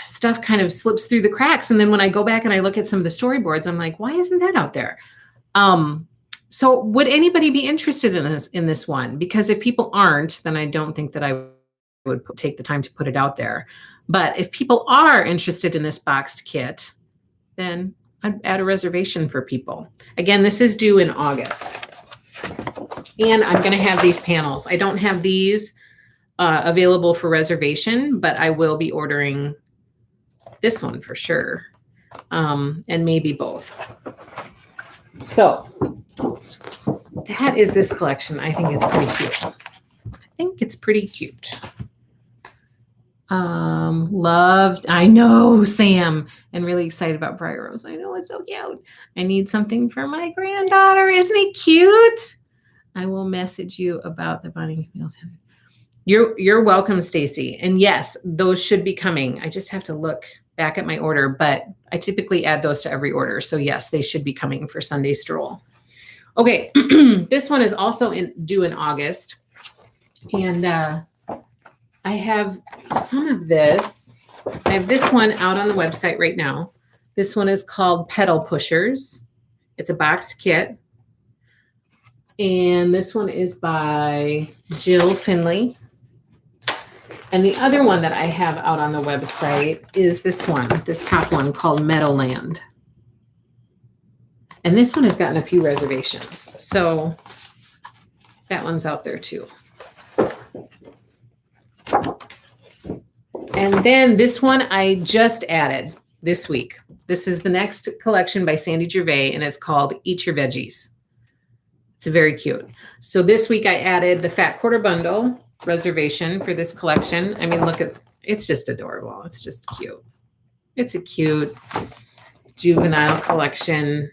stuff kind of slips through the cracks. And then when I go back and I look at some of the storyboards, I'm like, why isn't that out there? So would anybody be interested in this one? Because if people aren't, then I don't think that I would take the time to put it out there. But if people are interested in this boxed kit, then I'd add a reservation for people. Again, this is due in August. And I'm going to have these panels. I don't have these available for reservation, but I will be ordering this one for sure. And maybe both. So that is this collection. I think it's pretty cute. Loved, I know, Sam, and really excited about Briar Rose. I know, it's so cute. I need something for my granddaughter. Isn't it cute? I will message you about the Bonnie and Camille. You're welcome, Stacy. And yes, those should be coming. I just have to look back at my order, but I typically add those to every order. So yes, they should be coming for Sunday Stroll. Okay, this one is also due in August. And I have some of this. I have this one out on the website right now. This one is called Pedal Pushers. It's a boxed kit. And this one is by Jill Finley. And the other one that I have out on the website is this one, this top one called Meadowland. And this one has gotten a few reservations. So that one's out there too. And then this one I just added this week. This is the next collection by Sandy Gervais, and it's called Eat Your Veggies. It's very cute. So this week I added the fat quarter bundle reservation for this collection. I mean, look at, it's just adorable. It's just cute. It's a cute juvenile collection.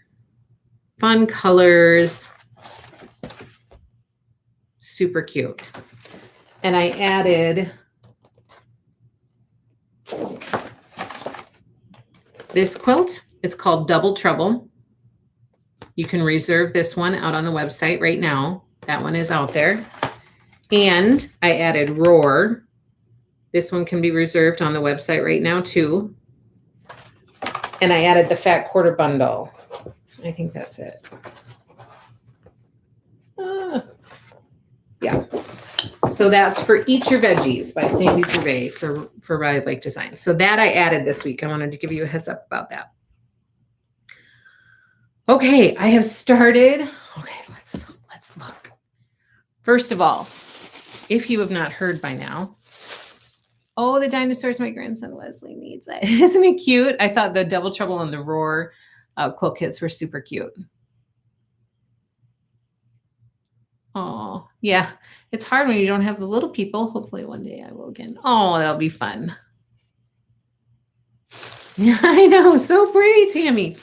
Fun colors. Super cute. And I added this quilt. It's called Double Trouble. You can reserve this one out on the website right now. That one is out there. And I added Roar. This one can be reserved on the website right now too. And I added the fat quarter bundle. I think that's it. Yeah. So that's for Eat Your Veggies by Sandy Gervais for Riley Blake Design. So that I added this week. I wanted to give you a heads up about that. Okay, I have started. Okay, let's look. First of all, if you have not heard by now, oh, the dinosaurs my grandson Leslie needs. That. Isn't it cute? I thought the Double Trouble and the Roar quilt kits were super cute. Oh, yeah. It's hard when you don't have the little people. Hopefully one day I will again. Oh, that'll be fun. I know. So pretty, Tammy.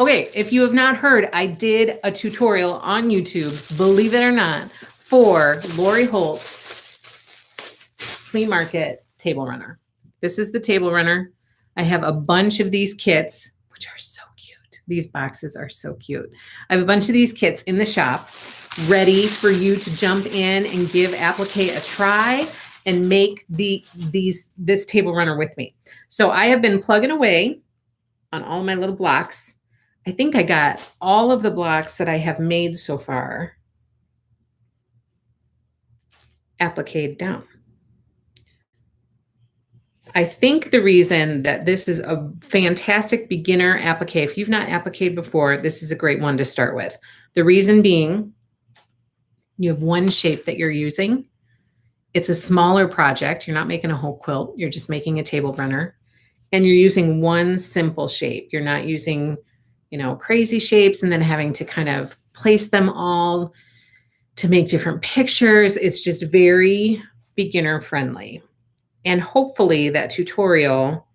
Okay, if you have not heard, I did a tutorial on YouTube, believe it or not, for Lori Holt's flea market table runner. This is the table runner. I have a bunch of these kits, which are so cute. These boxes are so cute. I have a bunch of these kits in the shop ready for you to jump in and give applique a try and make this table runner with me. So I have been plugging away on all my little blocks. I think I got all of the blocks that I have made so far appliqued down. I think the reason that this is a fantastic beginner applique, if you've not appliqued before, this is a great one to start with. The reason being, you have one shape that you're using. It's a smaller project. You're not making a whole quilt. You're just making a table runner. And you're using one simple shape. You're not using, crazy shapes and then having to kind of place them all to make different pictures. It's just very beginner friendly. And hopefully that tutorial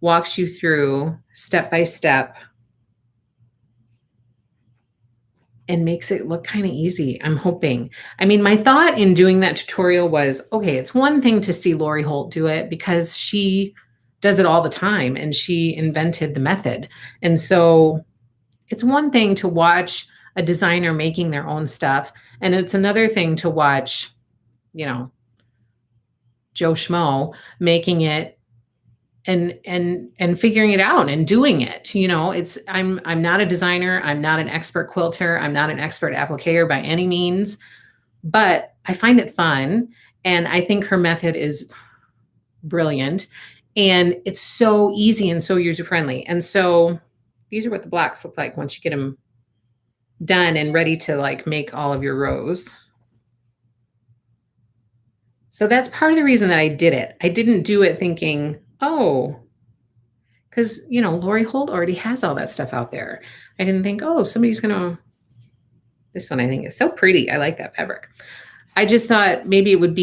walks you through step by step and makes it look kind of easy. I'm hoping. I mean, my thought in doing that tutorial was, okay, it's one thing to see Lori Holt do it because she does it all the time and she invented the method. And so it's one thing to watch a designer making their own stuff. And it's another thing to watch, Joe Schmo making it and figuring it out and doing it. I'm not a designer. I'm not an expert quilter. I'm not an expert appliquer by any means, but I find it fun. And I think her method is brilliant and it's so easy and so user-friendly. And so these are what the blocks look like once you get them done and ready to make all of your rows. So that's part of the reason that I did it. I didn't do it thinking, because, Lori Holt already has all that stuff out there. I didn't think, somebody's this one I think is so pretty. I like that fabric. I just thought maybe it would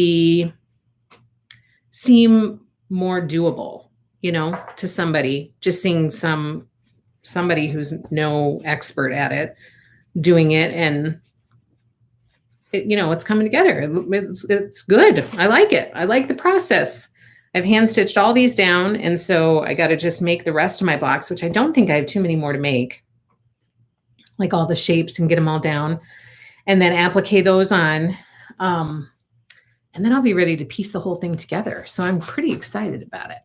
seem more doable, to somebody, just seeing somebody who's no expert at it doing it and it's coming together. It's good. I like it. I like the process. I've hand stitched all these down. And so I got to just make the rest of my blocks, which I don't think I have too many more to make, like all the shapes and get them all down and then applique those on. And then I'll be ready to piece the whole thing together. So I'm pretty excited about it.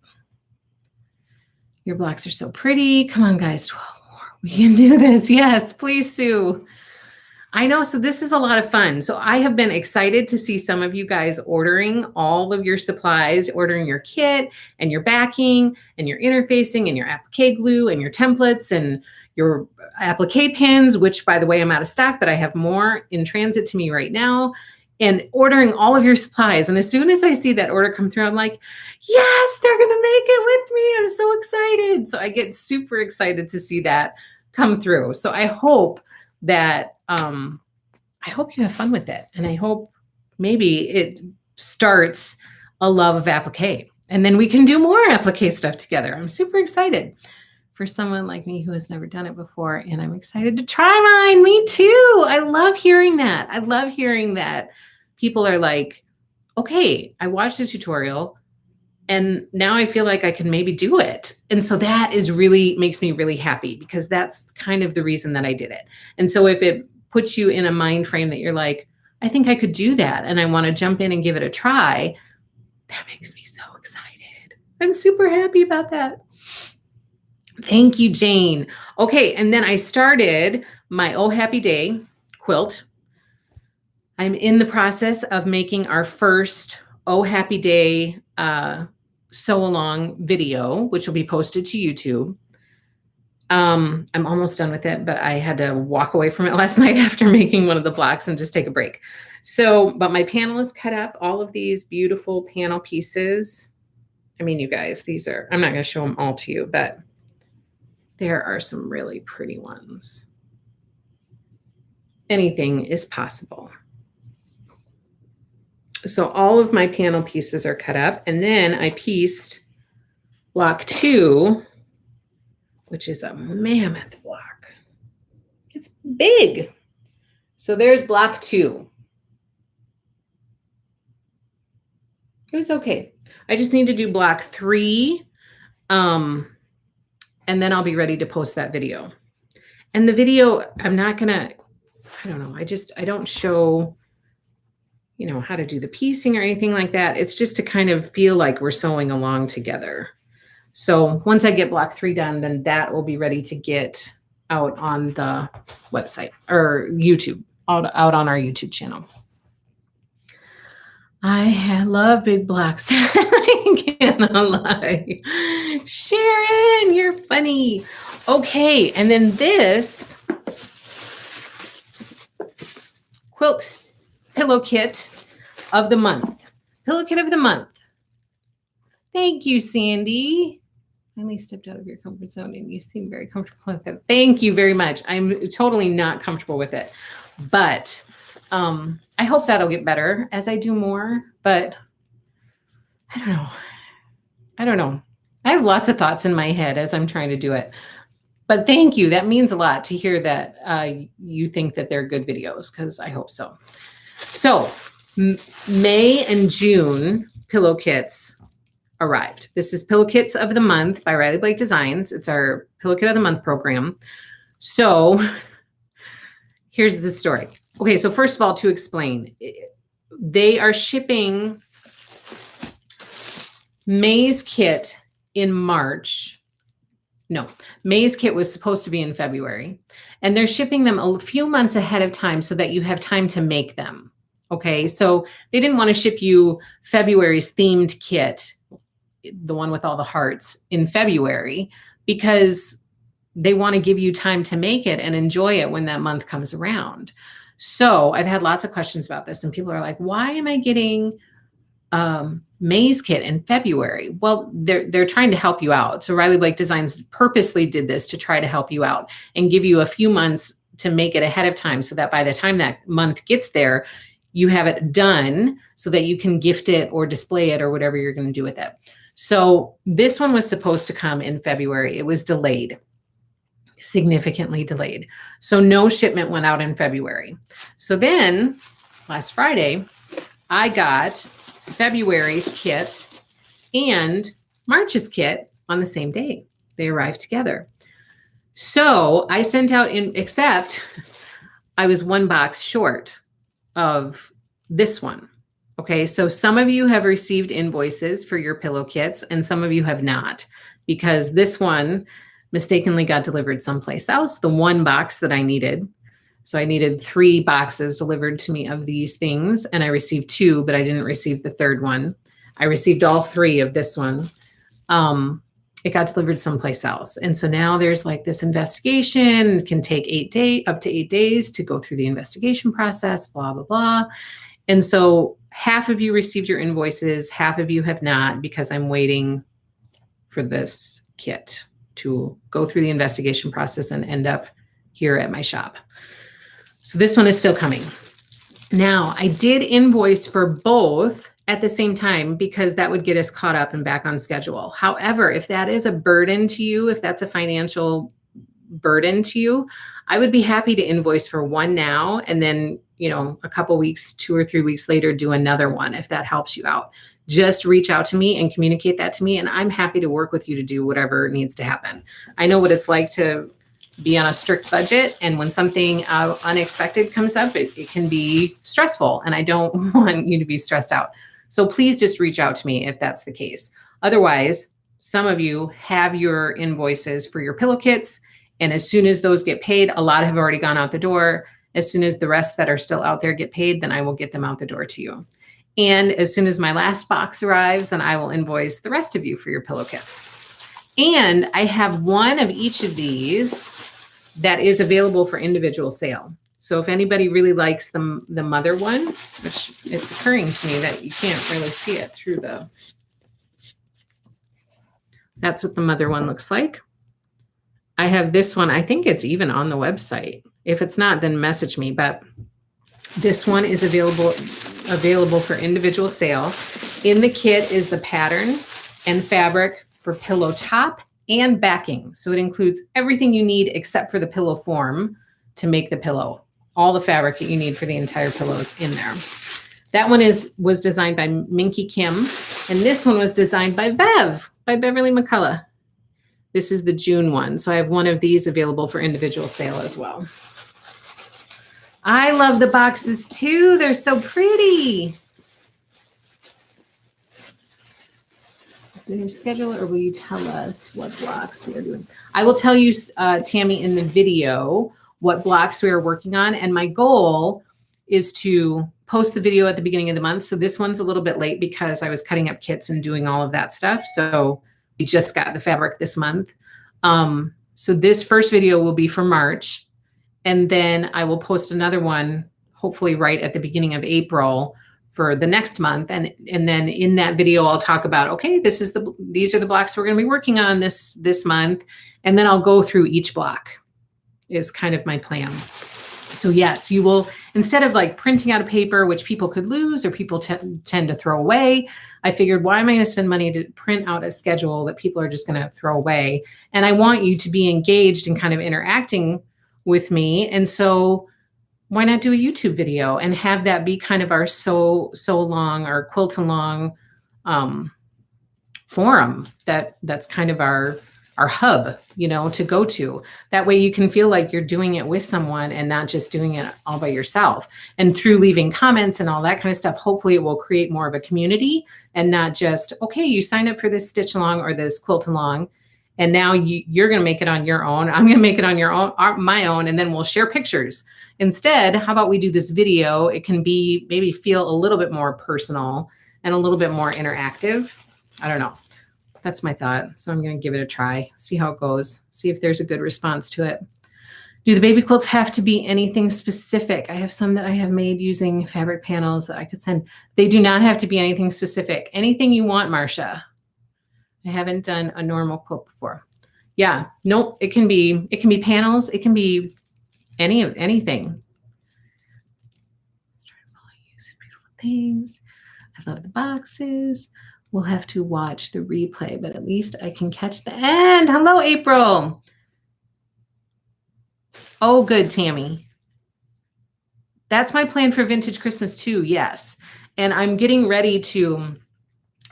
Your blocks are so pretty. Come on, guys. 12 more. We can do this. Yes, please, Sue. I know. So this is a lot of fun. So I have been excited to see some of you guys ordering all of your supplies, ordering your kit and your backing and your interfacing and your applique glue and your templates and your applique pins, which by the way, I'm out of stock, but I have more in transit to me right now, and ordering all of your supplies. And as soon as I see that order come through, I'm like, yes, they're going to make it with me. I'm so excited. So I get super excited to see that come through. So I hope that I hope you have fun with it. And I hope maybe it starts a love of applique. And then we can do more applique stuff together. I'm super excited for someone like me who has never done it before. And I'm excited to try mine. Me too. I love hearing that. I love hearing that people are like, okay, I watched the tutorial and now I feel like I can maybe do it. And so that makes me really happy because that's kind of the reason that I did it. And so if it puts you in a mind frame that you're like, I think I could do that and I want to jump in and give it a try, that makes me so excited. I'm super happy about that. Thank you, Jane. Okay, and then I started my Oh Happy Day quilt. I'm in the process of making our first Oh Happy Day sew along video, which will be posted to YouTube. I'm almost done with it, but I had to walk away from it last night after making one of the blocks and just take a break. So, but my panel is cut up, all of these beautiful panel pieces. I mean, you guys, I'm not going to show them all to you, but there are some really pretty ones. Anything is possible. So all of my panel pieces are cut up, and then I pieced block 2, which is a mammoth block. It's big. So there's block 2. It was okay. I just need to do block 3. And then I'll be ready to post that video. And the video, I'm not gonna, I don't know. I don't show, how to do the piecing or anything like that. It's just to kind of feel like we're sewing along together. So once I get block 3 done, then that will be ready to get out on the website or YouTube, out on our YouTube channel. I love big blocks. I cannot lie. Sharon, you're funny. Okay, and then this quilt pillow kit of the month. Pillow kit of the month. Thank you, Sandy. Finally stepped out of your comfort zone and you seem very comfortable with it. Thank you very much. I'm totally not comfortable with it, but I hope that'll get better as I do more, but I don't know. I have lots of thoughts in my head as I'm trying to do it, but thank you. That means a lot to hear that you think that they're good videos, because I hope so. So May and June pillow kits arrived. This is Pillow Kits of the Month by Riley Blake Designs. It's our Pillow Kit of the Month program. So here's the story. Okay, so first of all, to explain, they are shipping May's kit in March. No, May's kit was supposed to be in February, and they're shipping them a few months ahead of time so that you have time to make them. Okay, so they didn't want to ship you February's themed kit, the one with all the hearts, in February, because they want to give you time to make it and enjoy it when that month comes around. So I've had lots of questions about this, and people are like, why am I getting May's kit in February? Well, they're trying to help you out. So Riley Blake Designs purposely did this to try to help you out and give you a few months to make it ahead of time, so that by the time that month gets there, you have it done so that you can gift it or display it or whatever you're going to do with it. So this one was supposed to come in February. It was delayed, significantly delayed. So no shipment went out in February. So then last Friday, I got February's kit and March's kit on the same day. They arrived together. So I sent out except I was 1 box short of this one. Okay, so some of you have received invoices for your pillow kits and some of you have not, because this one mistakenly got delivered someplace else, the 1 box that I needed. So I needed 3 boxes delivered to me of these things, and I received 2, but I didn't receive the 3rd one. I received all 3 of this one. It got delivered someplace else. And so now there's like this investigation. It can take up to 8 days to go through the investigation process, blah, blah, blah. And so half of you received your invoices, half of you have not, because I'm waiting for this kit to go through the investigation process and end up here at my shop. So this one is still coming. Now, I did invoice for both at the same time because that would get us caught up and back on schedule. However, if that is a burden to you, if that's a financial burden to you, I would be happy to invoice for one now and then, a couple weeks, 2 or 3 weeks later, do another one if that helps you out. Just reach out to me and communicate that to me, and I'm happy to work with you to do whatever needs to happen. I know what it's like to be on a strict budget, and when something unexpected comes up, it can be stressful, and I don't want you to be stressed out. So please just reach out to me if that's the case. Otherwise, some of you have your invoices for your pillow kits, and as soon as those get paid, a lot have already gone out the door. As soon as the rest that are still out there get paid, then I will get them out the door to you. And as soon as my last box arrives, then I will invoice the rest of you for your pillow kits. And I have one of each of these that is available for individual sale. So if anybody really likes the mother one, which it's occurring to me that you can't really see it through that's what the mother one looks like. I have this one. I think it's even on the website. If it's not, then message me. But this one is available for individual sale. In the kit is the pattern and fabric for pillow top and backing. So it includes everything you need except for the pillow form to make the pillow. All the fabric that you need for the entire pillow is in there. That one was designed by Minky Kim, and this one was designed by Beverly McCullough. This is the June one, so I have one of these available for individual sale as well. I love the boxes too. They're so pretty. Is the new schedule, or will you tell us what blocks we are doing? I will tell you, Tammy, in the video what blocks we are working on, and my goal is to post the video at the beginning of the month. So this one's a little bit late because I was cutting up kits and doing all of that stuff. So we just got the fabric this month. So this first video will be for March, and then I will post another one, hopefully right at the beginning of April for the next month. And then in that video, I'll talk about, okay, these are the blocks we're going to be working on this month. And then I'll go through each block is kind of my plan. So yes, you will, instead of like printing out a paper, which people could lose or people tend to throw away, I figured, why am I going to spend money to print out a schedule that people are just going to throw away? And I want you to be engaged and kind of interacting with me. And so why not do a YouTube video and have that be kind of our sew along or quilt along forum that's kind of our hub, to go to. That way you can feel like you're doing it with someone and not just doing it all by yourself. And through leaving comments and all that kind of stuff, hopefully it will create more of a community and not just, okay, you signed up for this stitch along or this quilt along, and now you're going to make it on your own. I'm going to make it on my own, and then we'll share pictures. Instead, how about we do this video? It can be maybe feel a little bit more personal and a little bit more interactive. I don't know. That's my thought. So I'm going to give it a try, see how it goes, see if there's a good response to it. Do the baby quilts have to be anything specific? I have some that I have made using fabric panels that I could send. They do not have to be anything specific. Anything you want, Marcia. I haven't done a normal quilt before. Yeah, no, it can be panels. It can be anything. Beautiful things. I love the boxes. We'll have to watch the replay, but at least I can catch the end. Hello, April. Oh, good, Tammy. That's my plan for Vintage Christmas too, yes. And I'm getting ready to,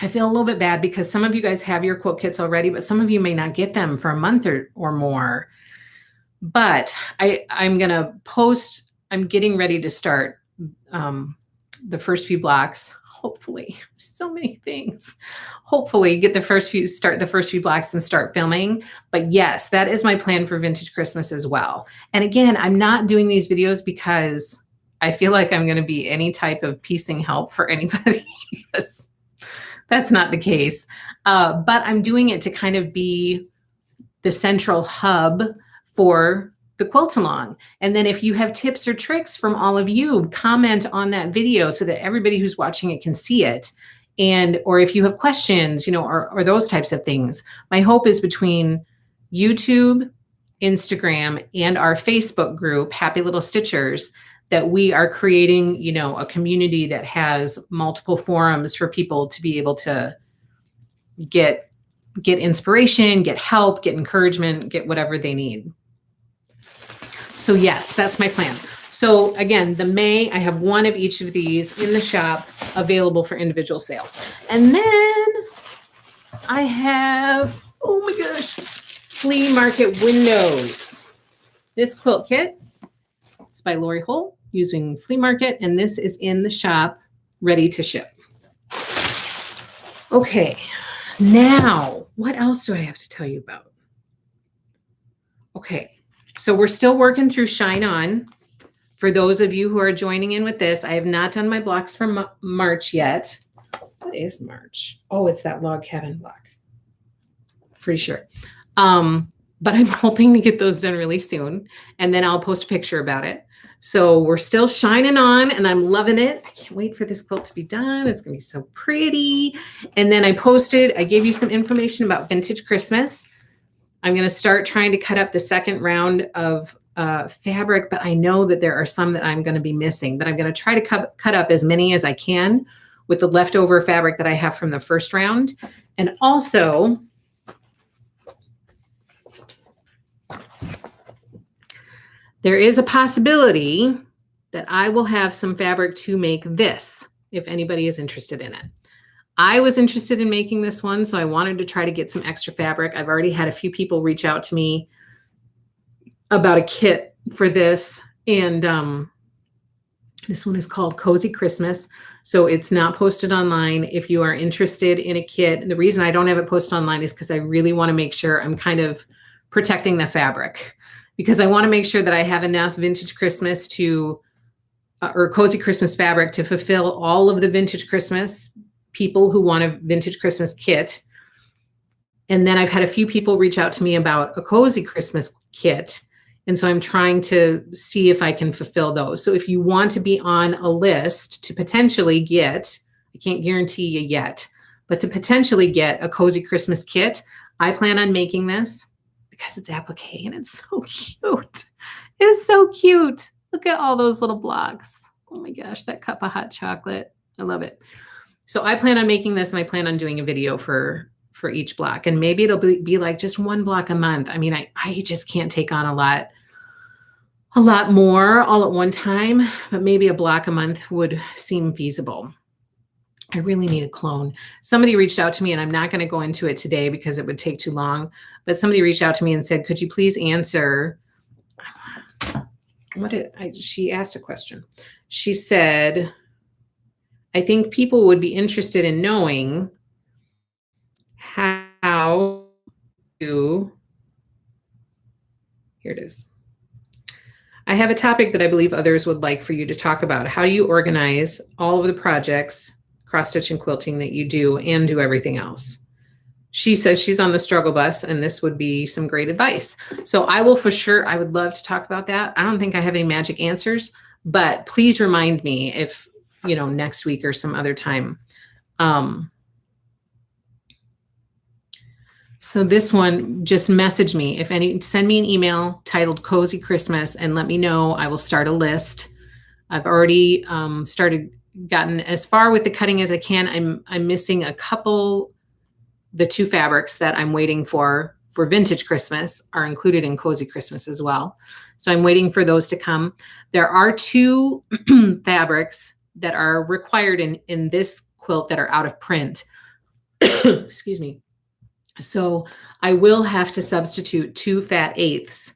I feel a little bit bad because some of you guys have your quilt kits already, but some of you may not get them for a month or more. But I'm going to post, I'm getting ready to start the first few blocks. Hopefully, so many things. Hopefully start the first few blocks and start filming. But yes, that is my plan for Vintage Christmas as well. And again, I'm not doing these videos because I feel like I'm going to be any type of piecing help for anybody. That's not the case. But I'm doing it to kind of be the central hub for the quilt along. And then if you have tips or tricks from all of you, comment on that video so that everybody who's watching it can see it. And, or if you have questions, or those types of things. My hope is between YouTube, Instagram, and our Facebook group, Happy Little Stitchers, that we are creating, a community that has multiple forums for people to be able to get inspiration, get help, get encouragement, get whatever they need. So yes, that's my plan. So again, I have one of each of these in the shop available for individual sale. And then I have, oh my gosh, flea market windows. This quilt kit is by Lori Holt using Flea Market, and this is in the shop ready to ship. Okay, now what else do I have to tell you about? Okay. So we're still working through Shine On. For those of you who are joining in with this, I have not done my blocks for March yet. What is March? Oh, it's that log cabin block. Pretty sure. But I'm hoping to get those done really soon. And then I'll post a picture about it. So we're still shining on and I'm loving it. I can't wait for this quilt to be done. It's going to be so pretty. And then I gave you some information about Vintage Christmas. I'm going to start trying to cut up the second round of fabric, but I know that there are some that I'm going to be missing, but I'm going to try to cut up as many as I can with the leftover fabric that I have from the first round. And also, There is a possibility that I will have some fabric to make this, if anybody is interested in it. I was interested in making this one, so I wanted to try to get some extra fabric. I've already had a few people reach out to me about a kit for this, and this one is called Cozy Christmas. So it's not posted online. If you are interested in a kit, and the reason I don't have it posted online is because I really want to make sure I'm kind of protecting the fabric, because I want to make sure that I have enough vintage Christmas to, or Cozy Christmas fabric to fulfill all of the vintage Christmas people who want a vintage Christmas kit. And then I've had a few people reach out to me about a Cozy Christmas kit. And so I'm trying to see if I can fulfill those. So if you want to be on a list to potentially get, I can't guarantee you yet, but to potentially get a Cozy Christmas kit, I plan on making this because it's applique and it's so cute. It's so cute. Look at all those little blocks. Oh my gosh, that cup of hot chocolate. I love it. So I plan on making this, and I plan on doing a video for each block. And maybe it'll be like just one block a month. I mean, I just can't take on a lot more all at one time, but maybe a block a month would seem feasible. I really need a clone. Somebody reached out to me, and I'm not going to go into it today because it would take too long, but somebody reached out to me and said, could you please answer? She asked a question. She said, I think people would be interested in knowing how to, here it is. I have a topic that I believe others would like for you to talk about. How do you organize all of the projects, cross stitch and quilting, that you do and do everything else? She says she's on the struggle bus, and this would be some great advice. So I will for sure, I would love to talk about that. I don't think I have any magic answers, but please remind me if, next week or some other time. So this one, just message me. Send me an email titled Cozy Christmas and let me know. I will start a list. I've already gotten as far with the cutting as I can. I'm missing a couple. The two fabrics that I'm waiting for vintage Christmas are included in Cozy Christmas as well. So I'm waiting for those to come. There are two fabrics that are required in this quilt that are out of print. Excuse me. So I will have to substitute 2 fat eighths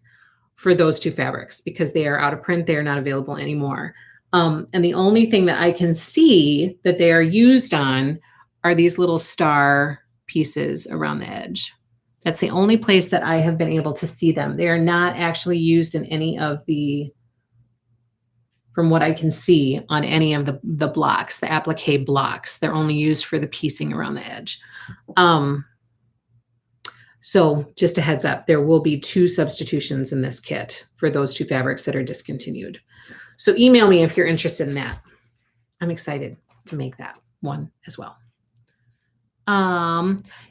for those two fabrics because they are out of print. They are not available anymore. And the only thing that I can see that they are used on are these little star pieces around the edge. That's the only place that I have been able to see them. They are not actually used in any of the, from what I can see, on any of the blocks, the applique blocks. They're only used for the piecing around the edge. So just a heads up, there will be 2 substitutions in this kit for those 2 fabrics that are discontinued. So email me if you're interested in that. I'm excited to make that one as well.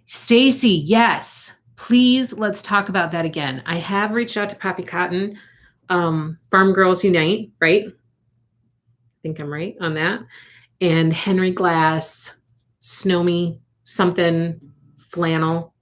Stacy, yes, please, let's talk about that again. I have reached out to Poppy Cotton, Farm Girls Unite, right? I think I'm right on that. And Henry Glass, Snowy something flannel.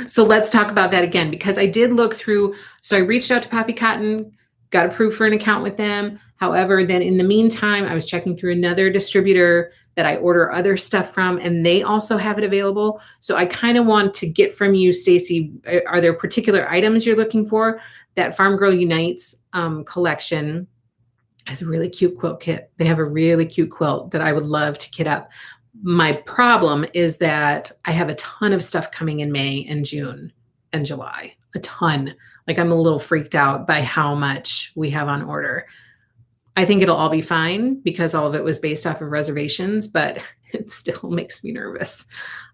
So let's talk about that again, because I did look through. So I reached out to Poppy Cotton, got approved for an account with them. However, then in the meantime, I was checking through another distributor that I order other stuff from, and they also have it available. So I kind of want to get from you, Stacy, are there particular items you're looking for? That Farm Girl Unites collection has a really cute quilt kit. They have a really cute quilt that I would love to kit up. My problem is that I have a ton of stuff coming in May and June and July, a ton. Like I'm a little freaked out by how much we have on order. I think it'll all be fine because all of it was based off of reservations, but it still makes me nervous.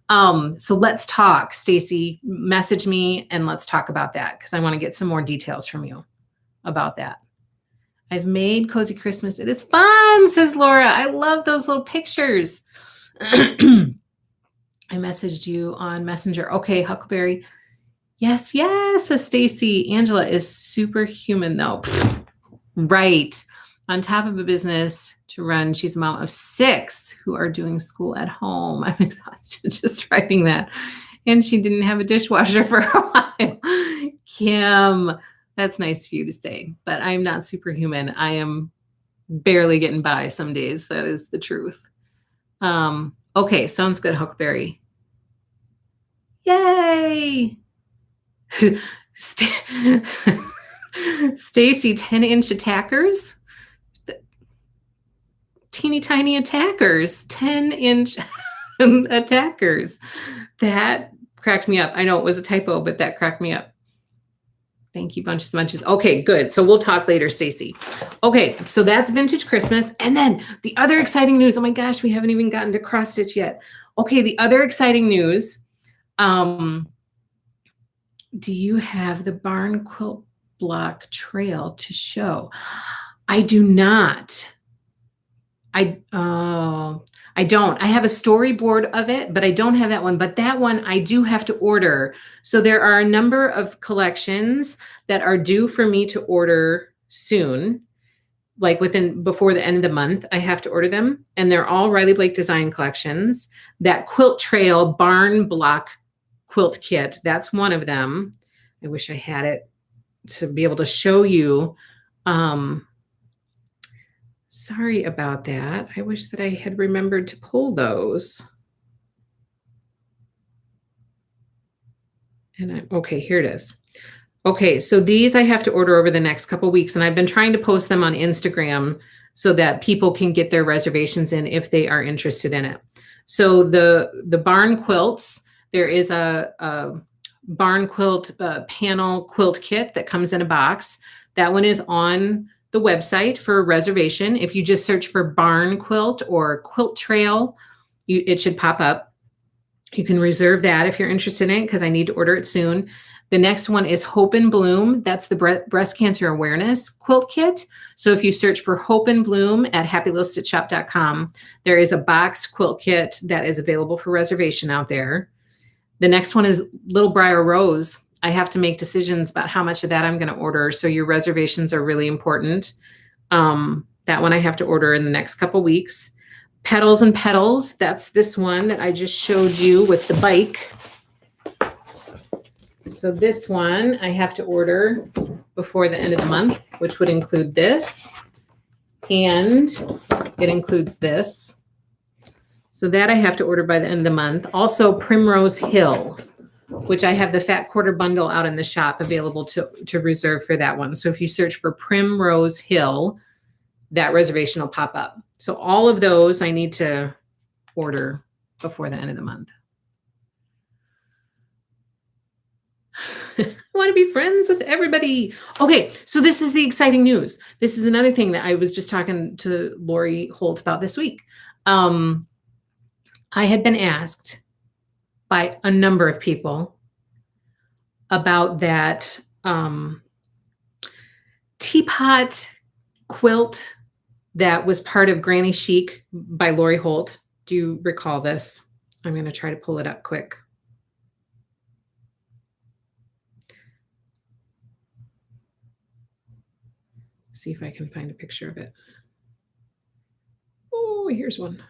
So let's talk, Stacy, message me and let's talk about that because I want to get some more details from you about that. I've made Cozy Christmas. It is fun, says Laura. I love those little pictures. I messaged you on Messenger. Okay, Huckleberry. Yes, says Stacy. Angela is superhuman though. Right. On top of a business to run, she's a mom of 6 who are doing school at home. I'm exhausted just writing that. And she didn't have a dishwasher for a while. Kim, That's nice of you to say, but I'm not superhuman. I am barely getting by some days. That is the truth. Okay, sounds good, Huckberry. Yay! Stacy, 10-inch attackers? Teeny tiny attackers, 10-inch attackers. That cracked me up. I know it was a typo, but that cracked me up. Thank you, bunches of munches. Okay, good. So we'll talk later, Stacy. Okay, so that's Vintage Christmas. And then the other exciting news. Oh my gosh, we haven't even gotten to cross stitch yet. Okay, the other exciting news. Do you have the barn quilt block trail to show? I do not. I don't. I have a storyboard of it, but I don't have that one. But that one I do have to order. So there are a number of collections that are due for me to order soon, like before the end of the month. I have to order them, and they're all Riley Blake design collections. That Quilt Trail barn block quilt kit, that's one of them. I wish I had it to be able to show you. Sorry about that. I wish that I had remembered to pull those. And okay, here it is. Okay, so these I have to order over the next couple weeks, and I've been trying to post them on Instagram so that people can get their reservations in if they are interested in it. So the barn quilts, there is a barn quilt panel quilt kit that comes in a box. That one is on the website for reservation. If you just search for barn quilt or quilt trail, it should pop up. You can reserve that if you're interested in it, because I need to order it soon. The next one is Hope and Bloom. That's the breast cancer awareness quilt kit. So if you search for Hope and Bloom at happylittlestitchshop.com, there is a box quilt kit that is available for reservation out there. The next one is Little Briar Rose. I have to make decisions about how much of that I'm going to order. So your reservations are really important. That one I have to order in the next couple weeks. Petals and Petals. That's this one that I just showed you with the bike. So this one I have to order before the end of the month, which would include this. And it includes this. So that I have to order by the end of the month. Also Primrose Hill, which I have the fat quarter bundle out in the shop available to reserve for that one. So if you search for Primrose Hill, that reservation will pop up. So all of those I need to order before the end of the month. I want to be friends with everybody. Okay, so this is the exciting news. This is another thing that I was just talking to Lori Holt about this week. I had been asked by a number of people about that teapot quilt that was part of Granny Chic by Lori Holt. Do you recall this? I'm going to try to pull it up quick. See if I can find a picture of it. Oh, here's one.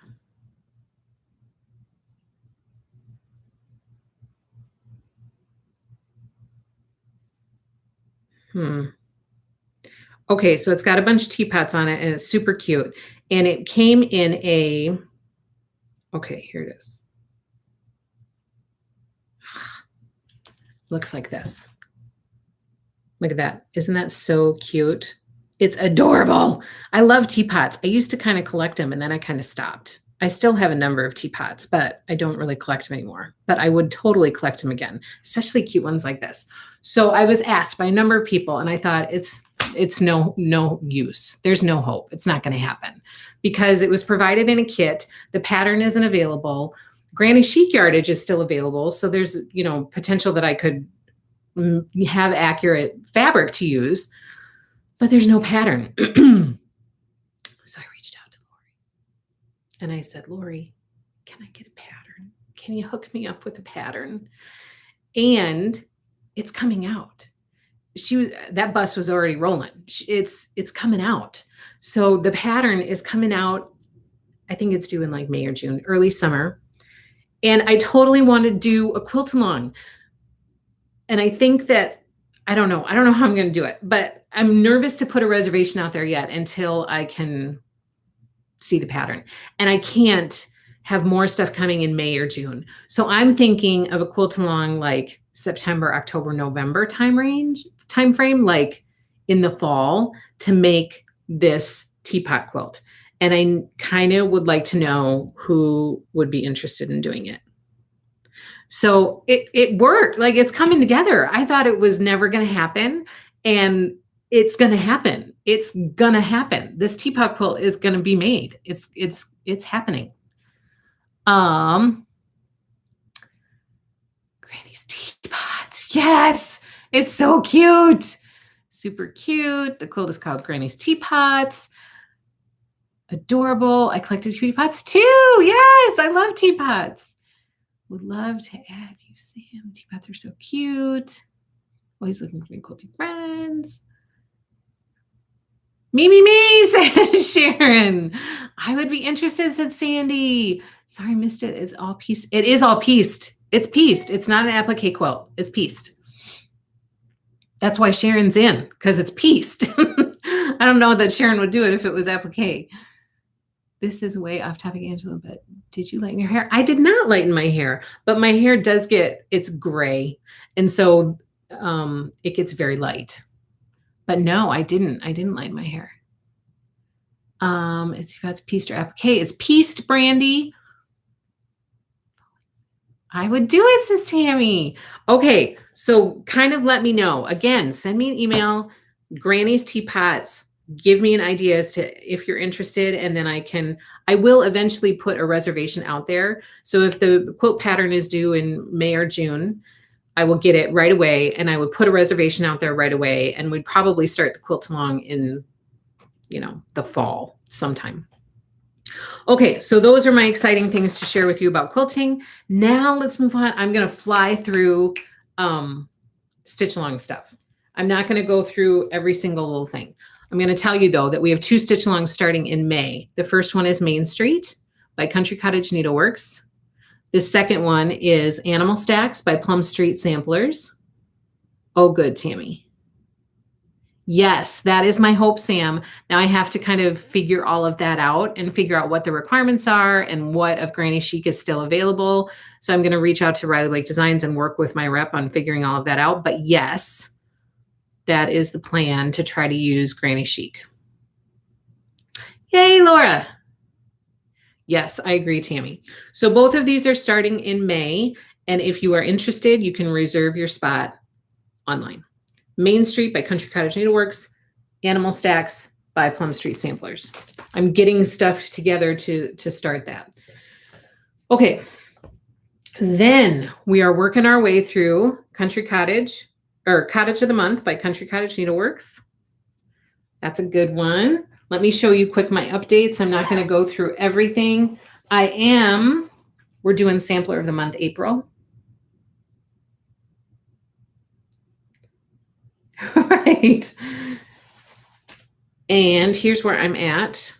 Okay, so it's got a bunch of teapots on it and it's super cute. And it came in a, okay, here it is. Looks like this. Look at that. Isn't that so cute? It's adorable. I love teapots. I used to kind of collect them and then I kind of stopped. I still have a number of teapots, but I don't really collect them anymore. But I would totally collect them again, especially cute ones like this. So I was asked by a number of people and I thought it's no use. There's no hope. It's not going to happen because it was provided in a kit. The pattern isn't available. Granny Chic yardage is still available. So there's, potential that I could have accurate fabric to use, but there's no pattern. So I reached out to Lori and I said, Lori, can I get a pattern? Can you hook me up with a pattern? And it's coming out. That bus was already rolling. It's coming out. So the pattern is coming out. I think it's due in like May or June, early summer. And I totally want to do a quilt along. And I think that I don't know. I don't know how I'm going to do it, but I'm nervous to put a reservation out there yet until I can see the pattern. And I can't have more stuff coming in May or June. So I'm thinking of a quilt along like September, October, November time frame, like in the fall, to make this teapot quilt. And I kind of would like to know who would be interested in doing it. So it worked. Like, it's coming together. I thought it was never going to happen, and it's going to happen. It's going to happen. This teapot quilt is going to be made. It's happening. Granny's teapots. Yes. It's so cute. Super cute. The quilt is called Granny's Teapots. Adorable. I collected teapots too. Yes. I love teapots. Would love to add you, Sam. Teapots are so cute. Always looking for quilting friends. Me, says Sharon. I would be interested, said Sandy. Sorry, missed it. It's all pieced. It is all pieced. It's pieced. It's not an applique quilt. It's pieced. That's why Sharon's in, because it's pieced. I don't know that Sharon would do it if it was applique. This is way off topic, Angela, but did you lighten your hair? I did not lighten my hair, but my hair does it's gray. And so it gets very light. But no, I didn't lighten my hair. It's pieced or applique. It's pieced, Brandy. I would do it, says Tammy. Okay, so kind of let me know. Again, send me an email, Granny's Teapots. Give me an idea as to if you're interested, and then I will eventually put a reservation out there. So if the quilt pattern is due in May or June, I will get it right away, and I would put a reservation out there right away, and we'd probably start the quilt along in, the fall sometime. Okay, so those are my exciting things to share with you about quilting. Now let's move on. I'm going to fly through stitch along stuff. I'm not going to go through every single little thing. I'm going to tell you, though, that we have 2 stitch alongs starting in May. The first one is Main Street by Country Cottage Needleworks. The second one is Animal Stacks by Plum Street Samplers. Oh, good, Tammy. Yes, that is my hope, Sam. Now I have to kind of figure all of that out and figure out what the requirements are and what of Granny Chic is still available. So I'm going to reach out to Riley Blake Designs and work with my rep on figuring all of that out. But yes, that is the plan, to try to use Granny Chic. Yay, Laura. Yes, I agree, Tammy. So both of these are starting in May. And if you are interested, you can reserve your spot online. Main Street by Country Cottage Needleworks, Animal Stacks by Plum Street Samplers. I'm getting stuff together to start that. Okay. Then we are working our way through Country Cottage, or Cottage of the Month by Country Cottage Needleworks. That's a good one. Let me show you quick my updates. I'm not going to go through everything. We're doing Sampler of the Month, April. Right. And here's where I'm at.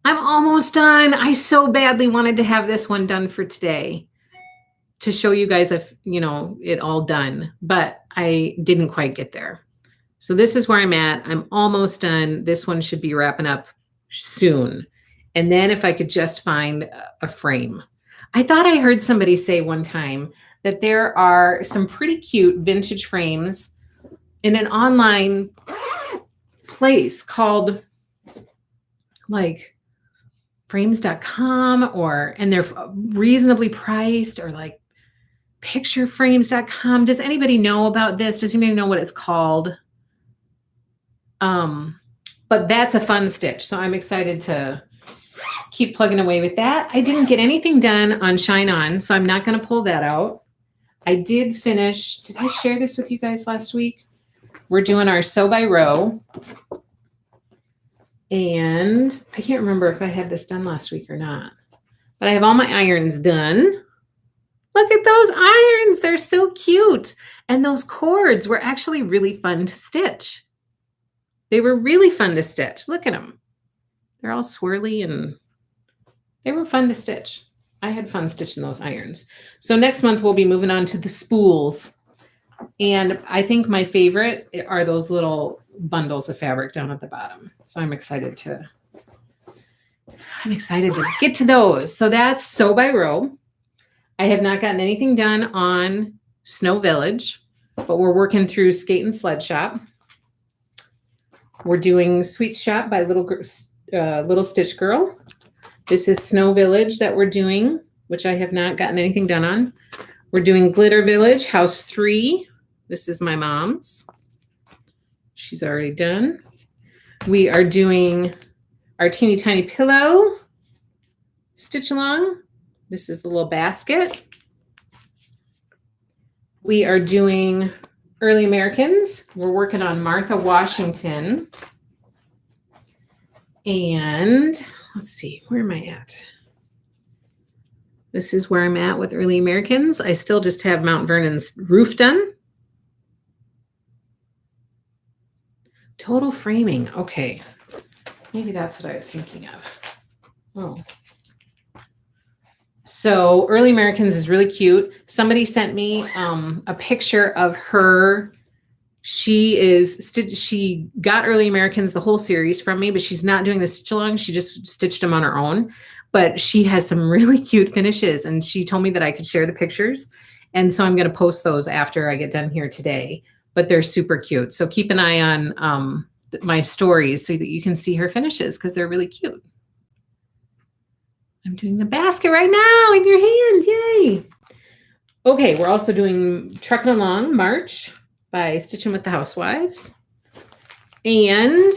I'm almost done. I so badly wanted to have this one done for today to show you guys if, it all done, but I didn't quite get there. So this is where I'm at. I'm almost done. This one should be wrapping up soon. And then if I could just find a frame. I thought I heard somebody say one time that there are some pretty cute vintage frames in an online place called like frames.com, and they're reasonably priced, or like pictureframes.com. Does anybody know about this? Does anybody know what it's called? But that's a fun stitch. So I'm excited to keep plugging away with that. I didn't get anything done on Shine On, so I'm not going to pull that out. I did finish. Did I share this with you guys last week? We're doing our sew by row. And I can't remember if I had this done last week or not, but I have all my irons done. Look at those irons. They're so cute. And those cords were actually really fun to stitch. They were really fun to stitch. Look at them. They're all swirly and they were fun to stitch. I had fun stitching those irons. So next month we'll be moving on to the spools. And I think my favorite are those little bundles of fabric down at the bottom. So I'm excited to get to those. So that's Sew by Row. I have not gotten anything done on Snow Village, but we're working through Skate and Sled Shop. We're doing Sweet Shop by Little Stitch Girl. This is Snow Village that we're doing, which I have not gotten anything done on. We're doing Glitter Village, House 3. This is my mom's. She's already done. We are doing our Teeny Tiny Pillow stitch along. This is the little basket. We are doing Early Americans. We're working on Martha Washington. And let's see, where am I at? This is where I'm at with Early Americans. I still just have Mount Vernon's roof done. Total framing. Okay. Maybe that's what I was thinking of. Oh. So Early Americans is really cute. Somebody sent me a picture of her. She got Early Americans, the whole series from me, but she's not doing the stitch along. She just stitched them on her own. But she has some really cute finishes, and she told me that I could share the pictures. And so I'm going to post those after I get done here today. But they're super cute. So keep an eye on my stories so that you can see her finishes because they're really cute. I'm doing the basket right now in your hand. Yay. Okay, we're also doing Truckin' Along March by Stitching with the Housewives. And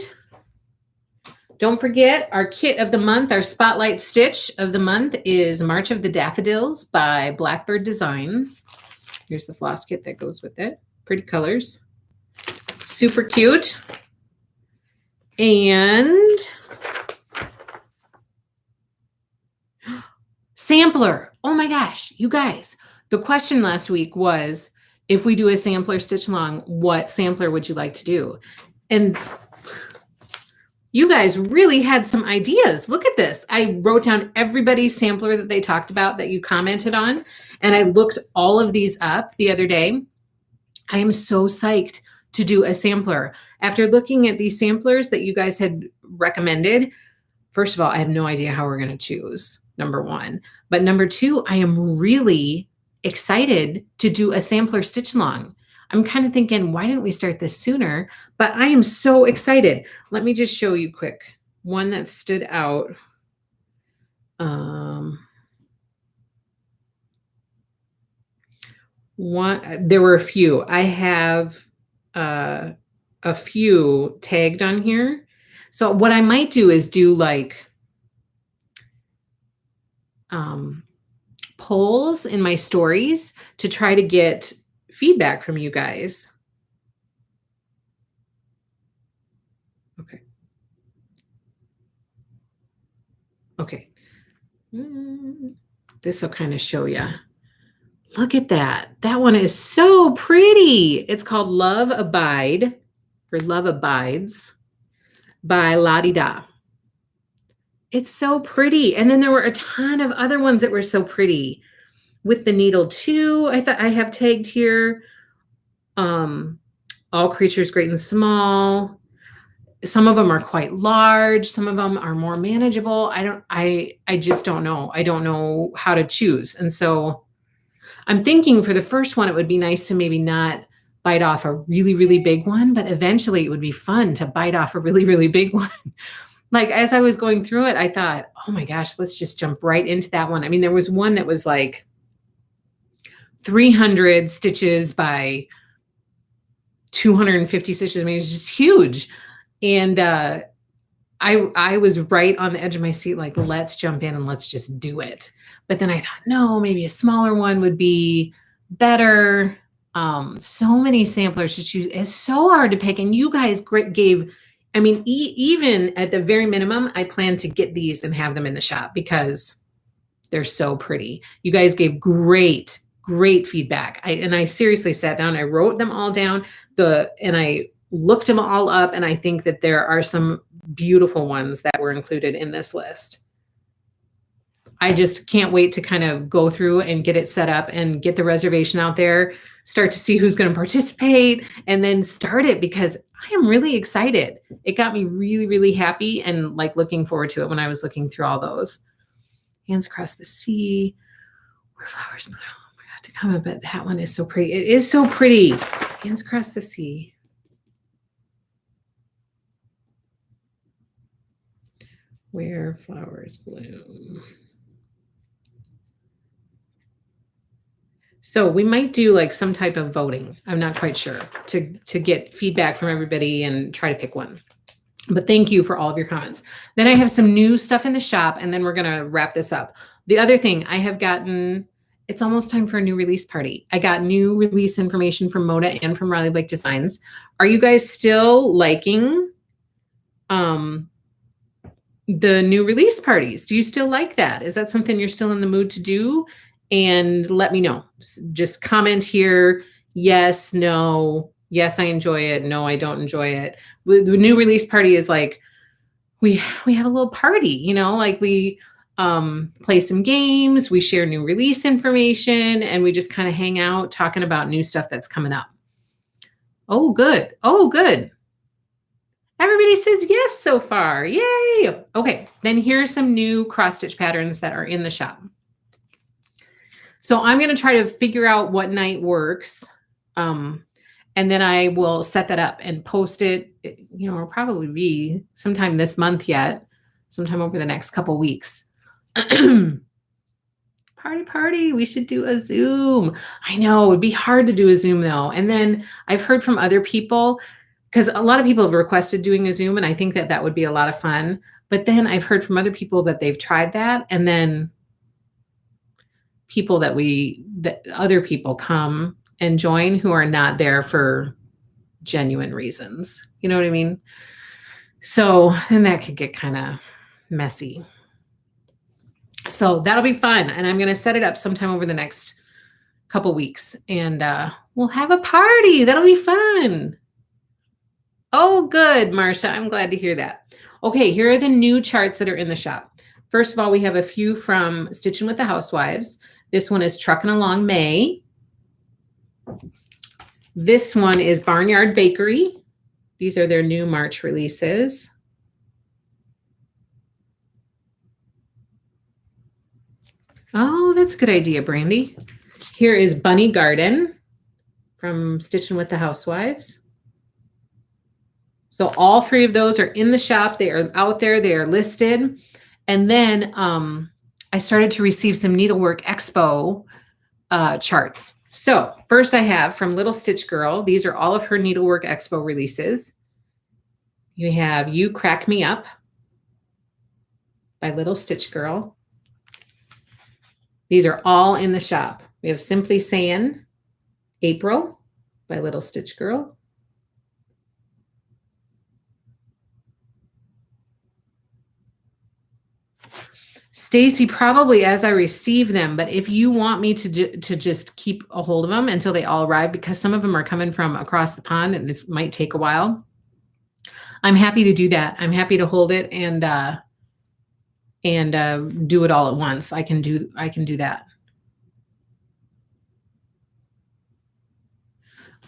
don't forget our kit of the month, our spotlight stitch of the month is March of the Daffodils by Blackbird Designs. Here's the floss kit that goes with it. Pretty colors. Super cute. And sampler. Oh my gosh, you guys. The question last week was, if we do a sampler stitch along, what sampler would you like to do? And you guys really had some ideas. Look at this. I wrote down everybody's sampler that they talked about that you commented on. And I looked all of these up the other day. I am so psyched to do a sampler. After looking at these samplers that you guys had recommended, first of all, I have no idea how we're going to choose, number one. But number two, I am really excited to do a sampler stitch along. I'm kind of thinking, why didn't we start this sooner? But I am so excited. Let me just show you quick. One that stood out. There were a few. I have a few tagged on here. So what I might do is do like polls in my stories to try to get feedback from you guys. Okay. Okay. This will kind of show you. Look at that. That one is so pretty. It's called Love Abide or Love Abides by La Di Da. It's so pretty. And then there were a ton of other ones that were so pretty. With the needle too, I thought I have tagged here. All creatures great and small. Some of them are quite large. Some of them are more manageable. I just don't know. I don't know how to choose. And so I'm thinking for the first one, it would be nice to maybe not bite off a really, really big one, but eventually it would be fun to bite off a really, really big one. Like as I was going through it, I thought, oh my gosh, let's just jump right into that one. I mean, there was one that was like 300 stitches by 250 stitches. I mean, it's just huge. And I was right on the edge of my seat, like, let's jump in and let's just do it. But then I thought, no, maybe a smaller one would be better. So many samplers to choose. It's so hard to pick. And you guys gave, I mean, even at the very minimum, I plan to get these and have them in the shop because they're so pretty. You guys gave great feedback. I seriously sat down, I wrote them all down, and I looked them all up, and I think that there are some beautiful ones that were included in this list. I just can't wait to kind of go through and get it set up and get the reservation out there, start to see who's going to participate, and then start it because I am really excited. It got me really, really happy and like looking forward to it when I was looking through all those. Hands across the sea, where flowers bloom. Oh my God, to comment, but that one is so pretty. It is so pretty. Hands across the sea. Where flowers bloom. So we might do like some type of voting. I'm not quite sure to get feedback from everybody and try to pick one. But thank you for all of your comments. Then I have some new stuff in the shop and then we're going to wrap this up. The other thing I have gotten, it's almost time for a new release party. I got new release information from Moda and from Riley Blake Designs. Are you guys still liking the new release parties? Do you still like that? Is that something you're still in the mood to do? And let me know. Just comment here. Yes, no. Yes, I enjoy it. No, I don't enjoy it. The new release party is like, we have a little party, you know, like we play some games, we share new release information, and we just kind of hang out talking about new stuff that's coming up. Oh, good. Oh, good. Everybody says yes so far. Yay. Okay, then here's some new cross stitch patterns that are in the shop. So I'm going to try to figure out what night works. And then I will set that up and post it. You know, it'll probably be sometime this month yet, sometime over the next couple weeks. Party. We should do a Zoom. I know it would be hard to do a Zoom though. And then I've heard from other people, because a lot of people have requested doing a Zoom, and I think that that would be a lot of fun. But then I've heard from other people that they've tried that, and then people that other people come and join who are not there for genuine reasons. You know what I mean? So, and that could get kind of messy. So that'll be fun. And I'm going to set it up sometime over the next couple weeks, and we'll have a party. That'll be fun. Oh, good, Marsha. I'm glad to hear that. Okay, here are the new charts that are in the shop. First of all, we have a few from Stitching with the Housewives. This one is Trucking Along May. This one is Barnyard Bakery. These are their new March releases. Oh, that's a good idea, Brandy. Here is Bunny Garden from Stitching with the Housewives. So all three of those are in the shop. They are out there. They are listed. And then I started to receive some Needlework Expo charts. So first I have from Little Stitch Girl. These are all of her Needlework Expo releases. You have You Crack Me Up by Little Stitch Girl. These are all in the shop. We have Simply Saying April by Little Stitch Girl. Stacy, probably as I receive them, but if you want me to just keep a hold of them until they all arrive, because some of them are coming from across the pond and it might take a while, I'm happy to do that. I'm happy to hold it and do it all at once. I can do that.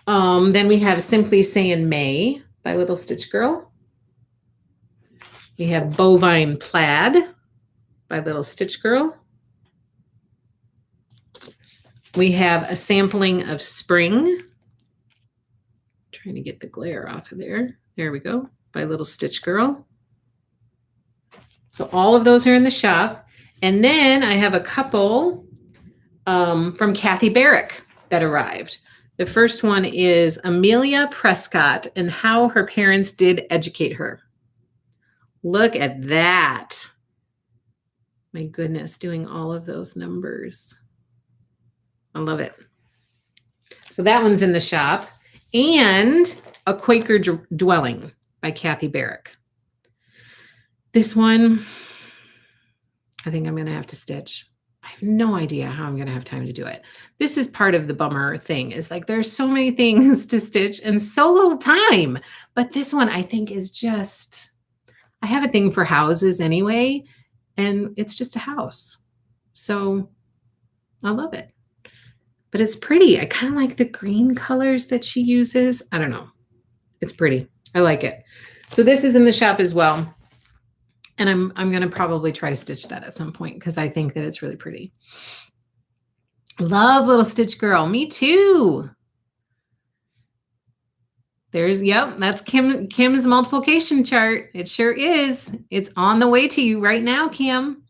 Then we have Simply Saying May by Little Stitch Girl. We have Bovine Plaid by Little Stitch Girl. We have a sampling of Spring. Trying to get the glare off of there. There we go, by Little Stitch Girl. So all of those are in the shop. And then I have a couple from Kathy Barrick that arrived. The first one is Amelia Prescott and How Her Parents Did Educate Her. Look at that. My goodness, doing all of those numbers. I love it. So that one's in the shop. And A Quaker Dwelling by Kathy Barrick. This one, I think I'm going to have to stitch. I have no idea how I'm going to have time to do it. This is part of the bummer thing, is like there's so many things to stitch and so little time. But this one I think is just, I have a thing for houses anyway, and it's just a house. So I love it. But it's pretty. I kind of like the green colors that she uses. I don't know. It's pretty. I like it. So this is in the shop as well. And I'm going to probably try to stitch that at some point because I think that it's really pretty. Love Little Stitch Girl. Me too. There's, yep, that's Kim's multiplication chart. It sure is. It's on the way to you right now, Kim.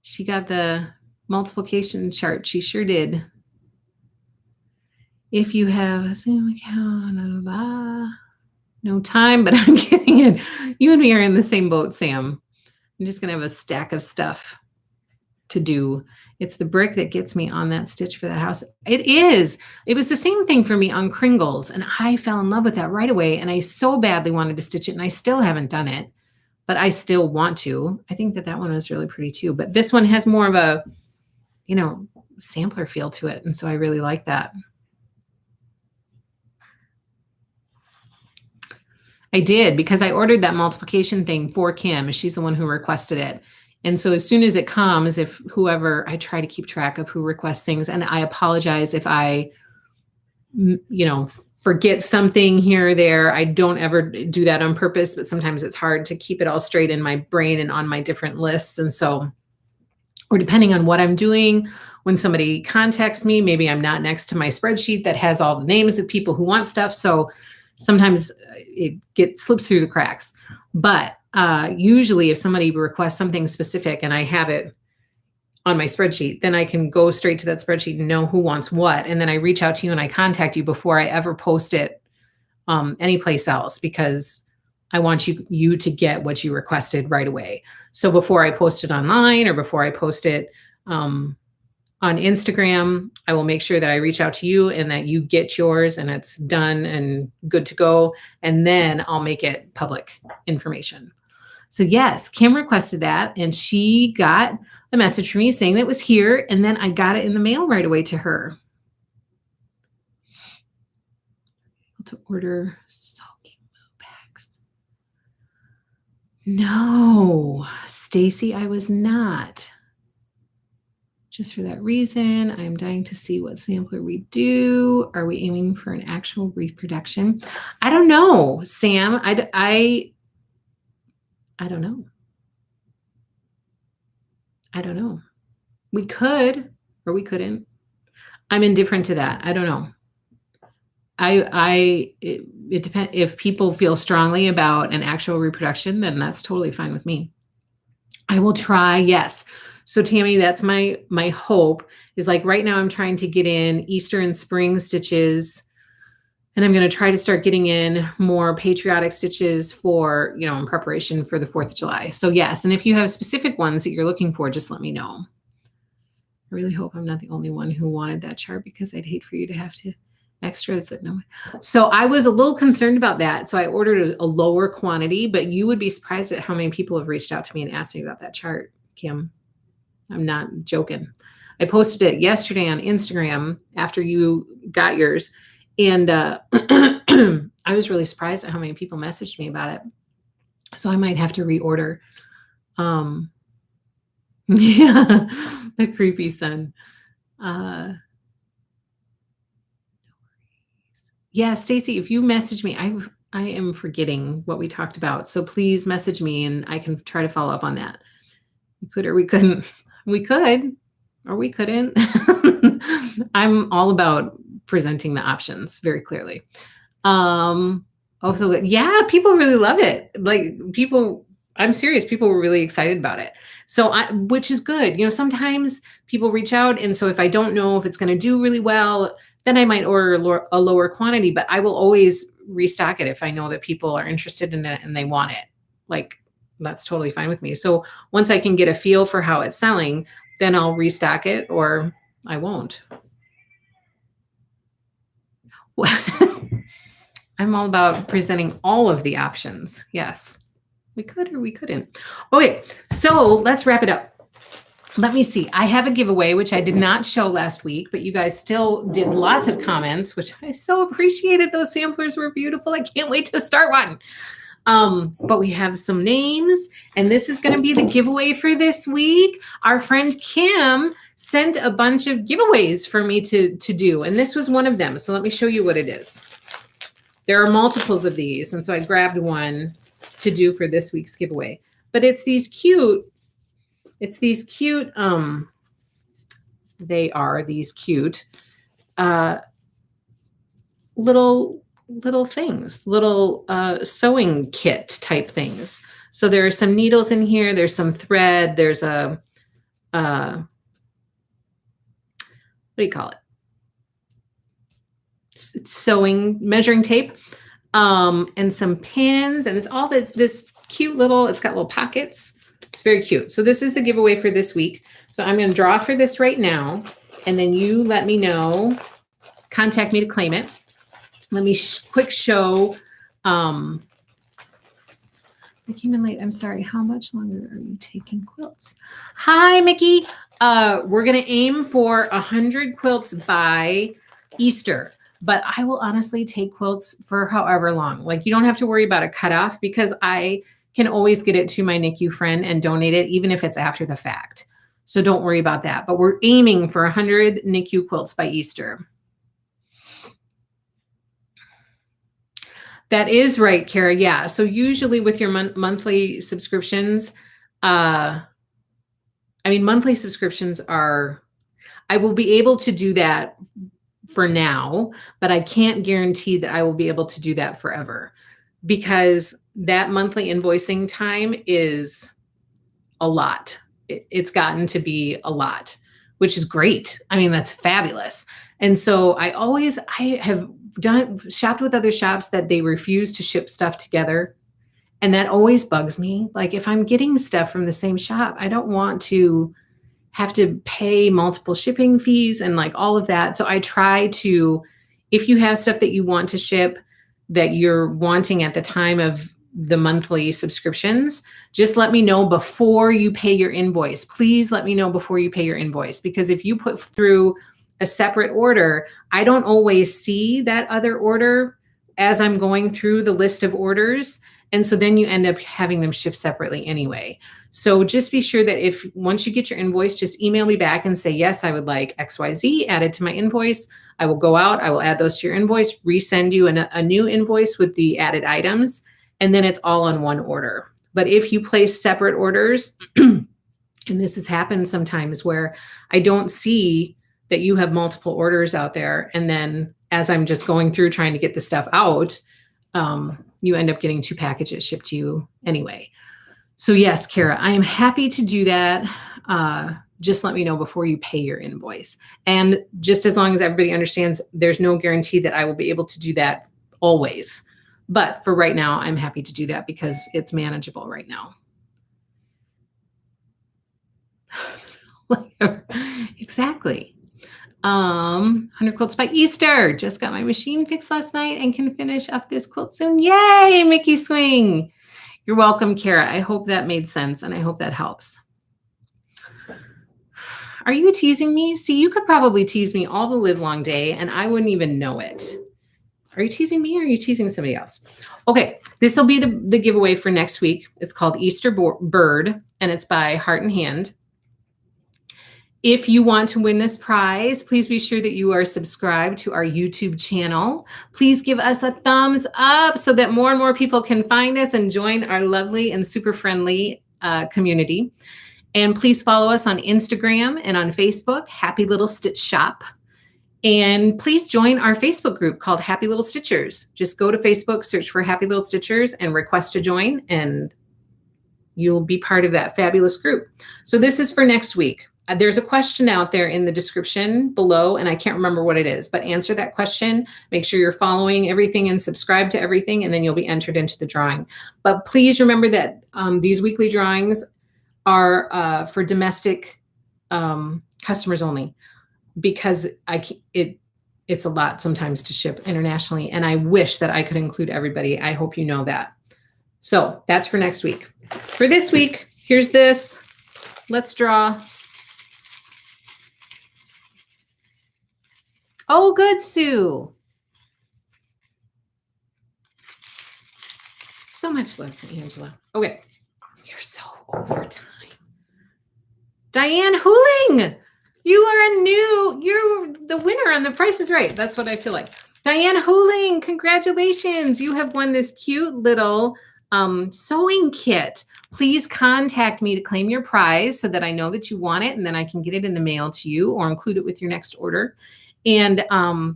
She got the multiplication chart. She sure did. If you have a Zoom account, blah, blah, blah. No time, but I'm getting it. You and me are in the same boat, Sam. I'm just going to have a stack of stuff to do. It's the brick that gets me on that stitch for that house. It is. It was the same thing for me on Kringles, and I fell in love with that right away, and I so badly wanted to stitch it, and I still haven't done it, but I still want to. I think that that one is really pretty too, but this one has more of a, you know, sampler feel to it, and so I really like that. I did, because I ordered that multiplication thing for Kim. She's the one who requested it. And so as soon as it comes, if whoever, I try to keep track of who requests things, and I apologize if I, you know, forget something here or there. I don't ever do that on purpose, but sometimes it's hard to keep it all straight in my brain and on my different lists. And so, or depending on what I'm doing, when somebody contacts me, maybe I'm not next to my spreadsheet that has all the names of people who want stuff. So sometimes it slips through the cracks. But usually if somebody requests something specific and I have it on my spreadsheet, then I can go straight to that spreadsheet and know who wants what. And then I reach out to you and I contact you before I ever post it anyplace else, because I want you to get what you requested right away. So before I post it online or before I post it on Instagram, I will make sure that I reach out to you and that you get yours and it's done and good to go. And then I'll make it public information. So yes, Kim requested that, and she got a message from me saying that it was here, and then I got it in the mail right away to her. To order sulking moo packs. No, Stacy, I was not. Just for that reason, I'm dying to see what sampler we do. Are we aiming for an actual reproduction? I don't know, Sam. I don't know. I don't know. We could, or we couldn't. I'm indifferent to that. I don't know. It depends. If people feel strongly about an actual reproduction, then that's totally fine with me. I will try. Yes. So Tammy, that's my hope, is like right now I'm trying to get in Easter and spring stitches, and I'm going to try to start getting in more patriotic stitches for, you know, in preparation for the 4th of July. So yes. And if you have specific ones that you're looking for, just let me know. I really hope I'm not the only one who wanted that chart, because I'd hate for you to have to extras that no. So I was a little concerned about that. So I ordered a lower quantity, but you would be surprised at how many people have reached out to me and asked me about that chart, Kim. I'm not joking. I posted it yesterday on Instagram after you got yours. And I was really surprised at how many people messaged me about it. So I might have to reorder. Yeah, the creepy son. Yeah, Stacy, if you message me, I am forgetting what we talked about. So please message me and I can try to follow up on that. We could or we couldn't. We could or we couldn't. I'm all about presenting the options very clearly. Also, yeah, people really love it. Like people, I'm serious, people were really excited about it. So which is good. You know, sometimes people reach out, and so if I don't know if it's going to do really well, then I might order a lower quantity, but I will always restock it if I know that people are interested in it and they want it. Like, that's totally fine with me. So once I can get a feel for how it's selling, then I'll restock it, or I won't. I'm all about presenting all of the options. Yes, we could or we couldn't. Okay, so let's wrap it up. Let me see. I have a giveaway, which I did not show last week, but you guys still did lots of comments, which I so appreciated. Those samplers were beautiful. I can't wait to start one. But we have some names, and this is going to be the giveaway for this week. Our friend Kim sent a bunch of giveaways for me to do, and this was one of them. So let me show you what it is. There are multiples of these, and so I grabbed one to do for this week's giveaway. But it's these cute, they are these cute little things, little sewing kit type things. So there are some needles in here. There's some thread. There's a, what do you call it? Sewing measuring tape, and some pins, and it's all this cute little, it's got little pockets. It's very cute. So this is the giveaway for this week. So I'm going to draw for this right now, and then you let me know, contact me to claim it. Let me quick show. I came in late. I'm sorry. How much longer are you taking quilts? Hi, Mickey. We're going to aim for 100 quilts by Easter, but I will honestly take quilts for however long. Like, you don't have to worry about a cutoff, because I can always get it to my NICU friend and donate it, even if it's after the fact. So don't worry about that. But we're aiming for 100 NICU quilts by Easter. That is right, Kara. Yeah. So usually with your monthly subscriptions, monthly subscriptions are, I will be able to do that for now, but I can't guarantee that I will be able to do that forever, because that monthly invoicing time is a lot. It's gotten to be a lot, which is great. I mean, that's fabulous. And so I have shopped with other shops that they refuse to ship stuff together. And that always bugs me. Like, if I'm getting stuff from the same shop, I don't want to have to pay multiple shipping fees and like all of that. So I try to, if you have stuff that you want to ship that you're wanting at the time of the monthly subscriptions, just let me know before you pay your invoice. Please let me know before you pay your invoice, because if you put through a separate order, I don't always see that other order as I'm going through the list of orders. And so then you end up having them shipped separately anyway. So just be sure that once you get your invoice, just email me back and say, yes, I would like XYZ added to my invoice. I will go out, I will add those to your invoice, resend you a new invoice with the added items, and then it's all on one order. But if you place separate orders, and this has happened sometimes where I don't see that you have multiple orders out there, and then as I'm just going through trying to get the stuff out, you end up getting 2 packages shipped to you anyway. So yes, Kara, I am happy to do that. Just let me know before you pay your invoice. And just as long as everybody understands, there's no guarantee that I will be able to do that always. But for right now, I'm happy to do that because it's manageable right now. Exactly. 100 quilts by Easter. Just got my machine fixed last night and can finish up this quilt soon. Yay, Mickey Swing. You're welcome, Kara. I hope that made sense, and I hope that helps. Are you teasing me? See, you could probably tease me all the live long day, and I wouldn't even know it. Are you teasing me, or are you teasing somebody else? Okay, this will be the giveaway for next week. It's called Easter Bird, and it's by Heart and Hand. If you want to win this prize, please be sure that you are subscribed to our YouTube channel. Please give us a thumbs up so that more and more people can find us and join our lovely and super friendly community. And please follow us on Instagram and on Facebook, Happy Little Stitch Shop. And please join our Facebook group called Happy Little Stitchers. Just go to Facebook, search for Happy Little Stitchers, and request to join, and you'll be part of that fabulous group. So this is for next week. There's a question out there in the description below, and I can't remember what it is, but answer that question. Make sure you're following everything and subscribe to everything, and then you'll be entered into the drawing. But please remember that these weekly drawings are for domestic customers only, because it's a lot sometimes to ship internationally, and I wish that I could include everybody. I hope you know that. So that's for next week. For this week, here's this. Let's draw. Oh, good, Sue. So much love from Angela. Okay. You're so over time. Diane Hooling, you're the winner on The Price is Right. That's what I feel like. Diane Hooling, congratulations. You have won this cute little sewing kit. Please contact me to claim your prize so that I know that you want it, and then I can get it in the mail to you or include it with your next order. And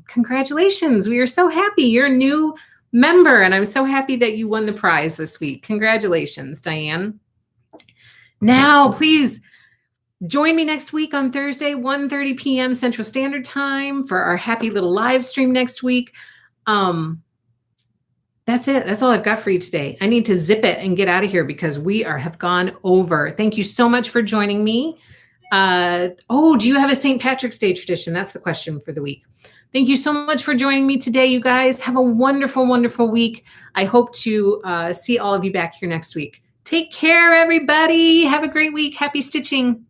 congratulations. We are so happy. You're a new member, and I'm so happy that you won the prize this week. Congratulations, Diane. Now, please join me next week on Thursday, 1:30 p.m. Central Standard Time for our happy little live stream next week. That's it. That's all I've got for you today. I need to zip it and get out of here because we have gone over. Thank you so much for joining me. Do you have a St. Patrick's Day tradition? That's the question for the week. Thank you so much for joining me today, you guys. Have a wonderful, wonderful week. I hope to see all of you back here next week. Take care, everybody. Have a great week. Happy stitching.